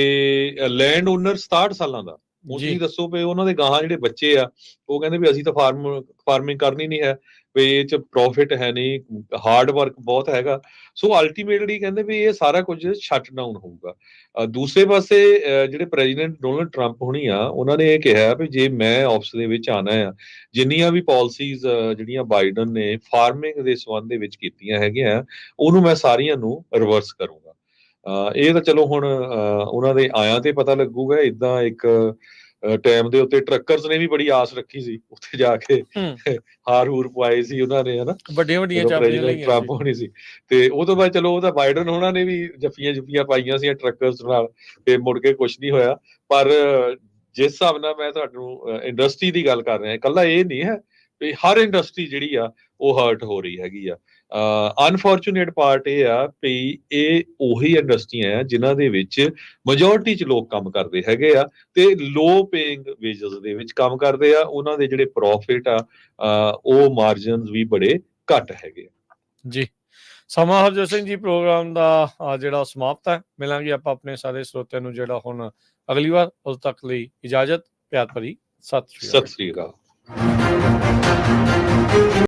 ਲੈਂਡ ਓਨਰ 67 ਸਾਲਾਂ ਦਾ। ਉਹ ਤੁਸੀਂ ਦੱਸੋ ਵੀ ਉਹਨਾਂ ਦੇ ਗਾਹਾਂ ਜਿਹੜੇ ਬੱਚੇ ਆ ਉਹ ਕਹਿੰਦੇ ਵੀ ਅਸੀਂ ਤਾਂ ਫਾਰਮਿੰਗ ਕਰਨੀ ਨਹੀਂ ਹੈ, ਵੀ ਇਹ ਚ ਪ੍ਰੋਫਿਟ ਹੈ ਨਹੀਂ, ਹਾਰਡ ਵਰਕ ਬਹੁਤ ਹੈਗਾ। ਸੋ ਅਲਟੀਮੇਟਲੀ ਕਹਿੰਦੇ ਵੀ ਇਹ ਸਾਰਾ ਕੁਝ ਸ਼ਟ ਡਾਊਨ ਹੋਊਗਾ। ਦੂਸਰੇ ਪਾਸੇ ਜਿਹੜੇ ਪ੍ਰੈਜ਼ੀਡੈਂਟ ਡੋਨਲਡ ਟਰੰਪ ਹੋਣੀ ਆ, ਉਹਨਾਂ ਨੇ ਇਹ ਕਿਹਾ ਵੀ ਜੇ ਮੈਂ ਆਫਿਸ ਦੇ ਵਿੱਚ ਆਣਾ ਆ, ਜਿੰਨੀਆਂ ਵੀ ਪਾਲਿਸੀਜ਼ ਜਿਹੜੀਆਂ ਬਾਈਡਨ ਨੇ ਫਾਰਮਿੰਗ ਦੇ ਸੰਬੰਧ ਦੇ ਵਿੱਚ ਕੀਤੀਆਂ ਹੈਗੀਆਂ, ਉਹਨੂੰ ਮੈਂ ਸਾਰੀਆਂ ਨੂੰ ਰਿਵਰਸ ਕਰੂੰਗਾ। ਇਹ ਤਾਂ ਚਲੋ ਹੁਣ ਉਹਨਾਂ ਦੇ ਆਇਆਂ ਤੇ ਪਤਾ ਲੱਗੂਗਾ। ਇਦਾਂ ਇੱਕ ਟਾਈਮ ਦੇ ਉੱਤੇ ਟਰੱਕਰਸ ਨੇ ਵੀ ਬੜੀ ਆਸ ਰੱਖੀ ਸੀ, ਉੱਥੇ ਜਾ ਕੇ ਹਾਰ ਹੂਰ ਪਵਾਏ ਸੀ ਉਹਨਾਂ ਨੇ, ਹਨਾ, ਵੱਡੀਆਂ ਚਾਬੀਆਂ ਲਈਆਂ ਟਰੰਪ ਹੋਣੀ ਸੀ। ਤੇ ਉਹ ਤੋਂ ਬਾਅਦ ਚਲੋ ਉਹਦਾ ਬਾਈਡਨ ਉਹਨਾਂ ਨੇ ਵੀ ਜੱਫੀਆਂ ਪਾਈਆਂ ਸੀ ਟਰੱਕਰਸ ਨਾਲ, ਤੇ ਮੁੜ ਕੇ ਕੁਝ ਨਹੀਂ ਹੋਇਆ। ਪਰ ਜਿਸ ਹਿਸਾਬ ਨਾਲ ਮੈਂ ਤੁਹਾਨੂੰ ਇੰਡਸਟਰੀ ਦੀ ਗੱਲ ਕਰ ਰਿਹਾ, ਇਕੱਲਾ ਇਹ ਨਹੀਂ ਹੈ ਵੀ ਹਰ ਇੰਡਸਟਰੀ ਜਿਹੜੀ ਆ ਉਹ ਹਰਟ ਹੋ ਰਹੀ ਹੈਗੀ ਆ। ਅਨਫੋਰਚੂਨੇਟ ਪਾਰਟ ਇਹ ਆ ਵੀ ਇਹ ਉਹੀ ਇੰਡਸਟਰੀਆਂ ਆ ਜਿਨ੍ਹਾਂ ਦੇ ਵਿੱਚ ਮੈਜੋਰਿਟੀ 'ਚ ਲੋਕ ਕੰਮ ਕਰਦੇ ਹੈਗੇ ਆ ਤੇ ਲੋ ਪੇਇੰਗ ਵੇਜਸ ਦੇ ਵਿੱਚ ਕੰਮ ਕਰਦੇ ਆ। ਉਹਨਾਂ ਦੇ ਜਿਹੜੇ ਪ੍ਰੋਫਿਟ ਆ ਉਹ ਮਾਰਜਨਸ ਵੀ ਬੜੇ ਘੱਟ ਹੈਗੇ ਆ। ਜੀ, ਸਮਾਂ ਹਰਜੋਤ ਸਿੰਘ ਜੀ ਪ੍ਰੋਗਰਾਮ ਦਾ ਜਿਹੜਾ ਸਮਾਪਤ ਹੈ। ਮਿਲਾਂਗੇ ਆਪਾਂ ਆਪਣੇ ਸਾਰੇ ਸਰੋਤਿਆਂ ਨੂੰ ਜਿਹੜਾ ਹੁਣ ਅਗਲੀ ਵਾਰ। ਉਦੋਂ ਤੱਕ ਲਈ ਇਜਾਜ਼ਤ, ਪਿਆਰ ਭਰੀ ਸਤਿ ਸ਼੍ਰੀ ਅਕਾਲ।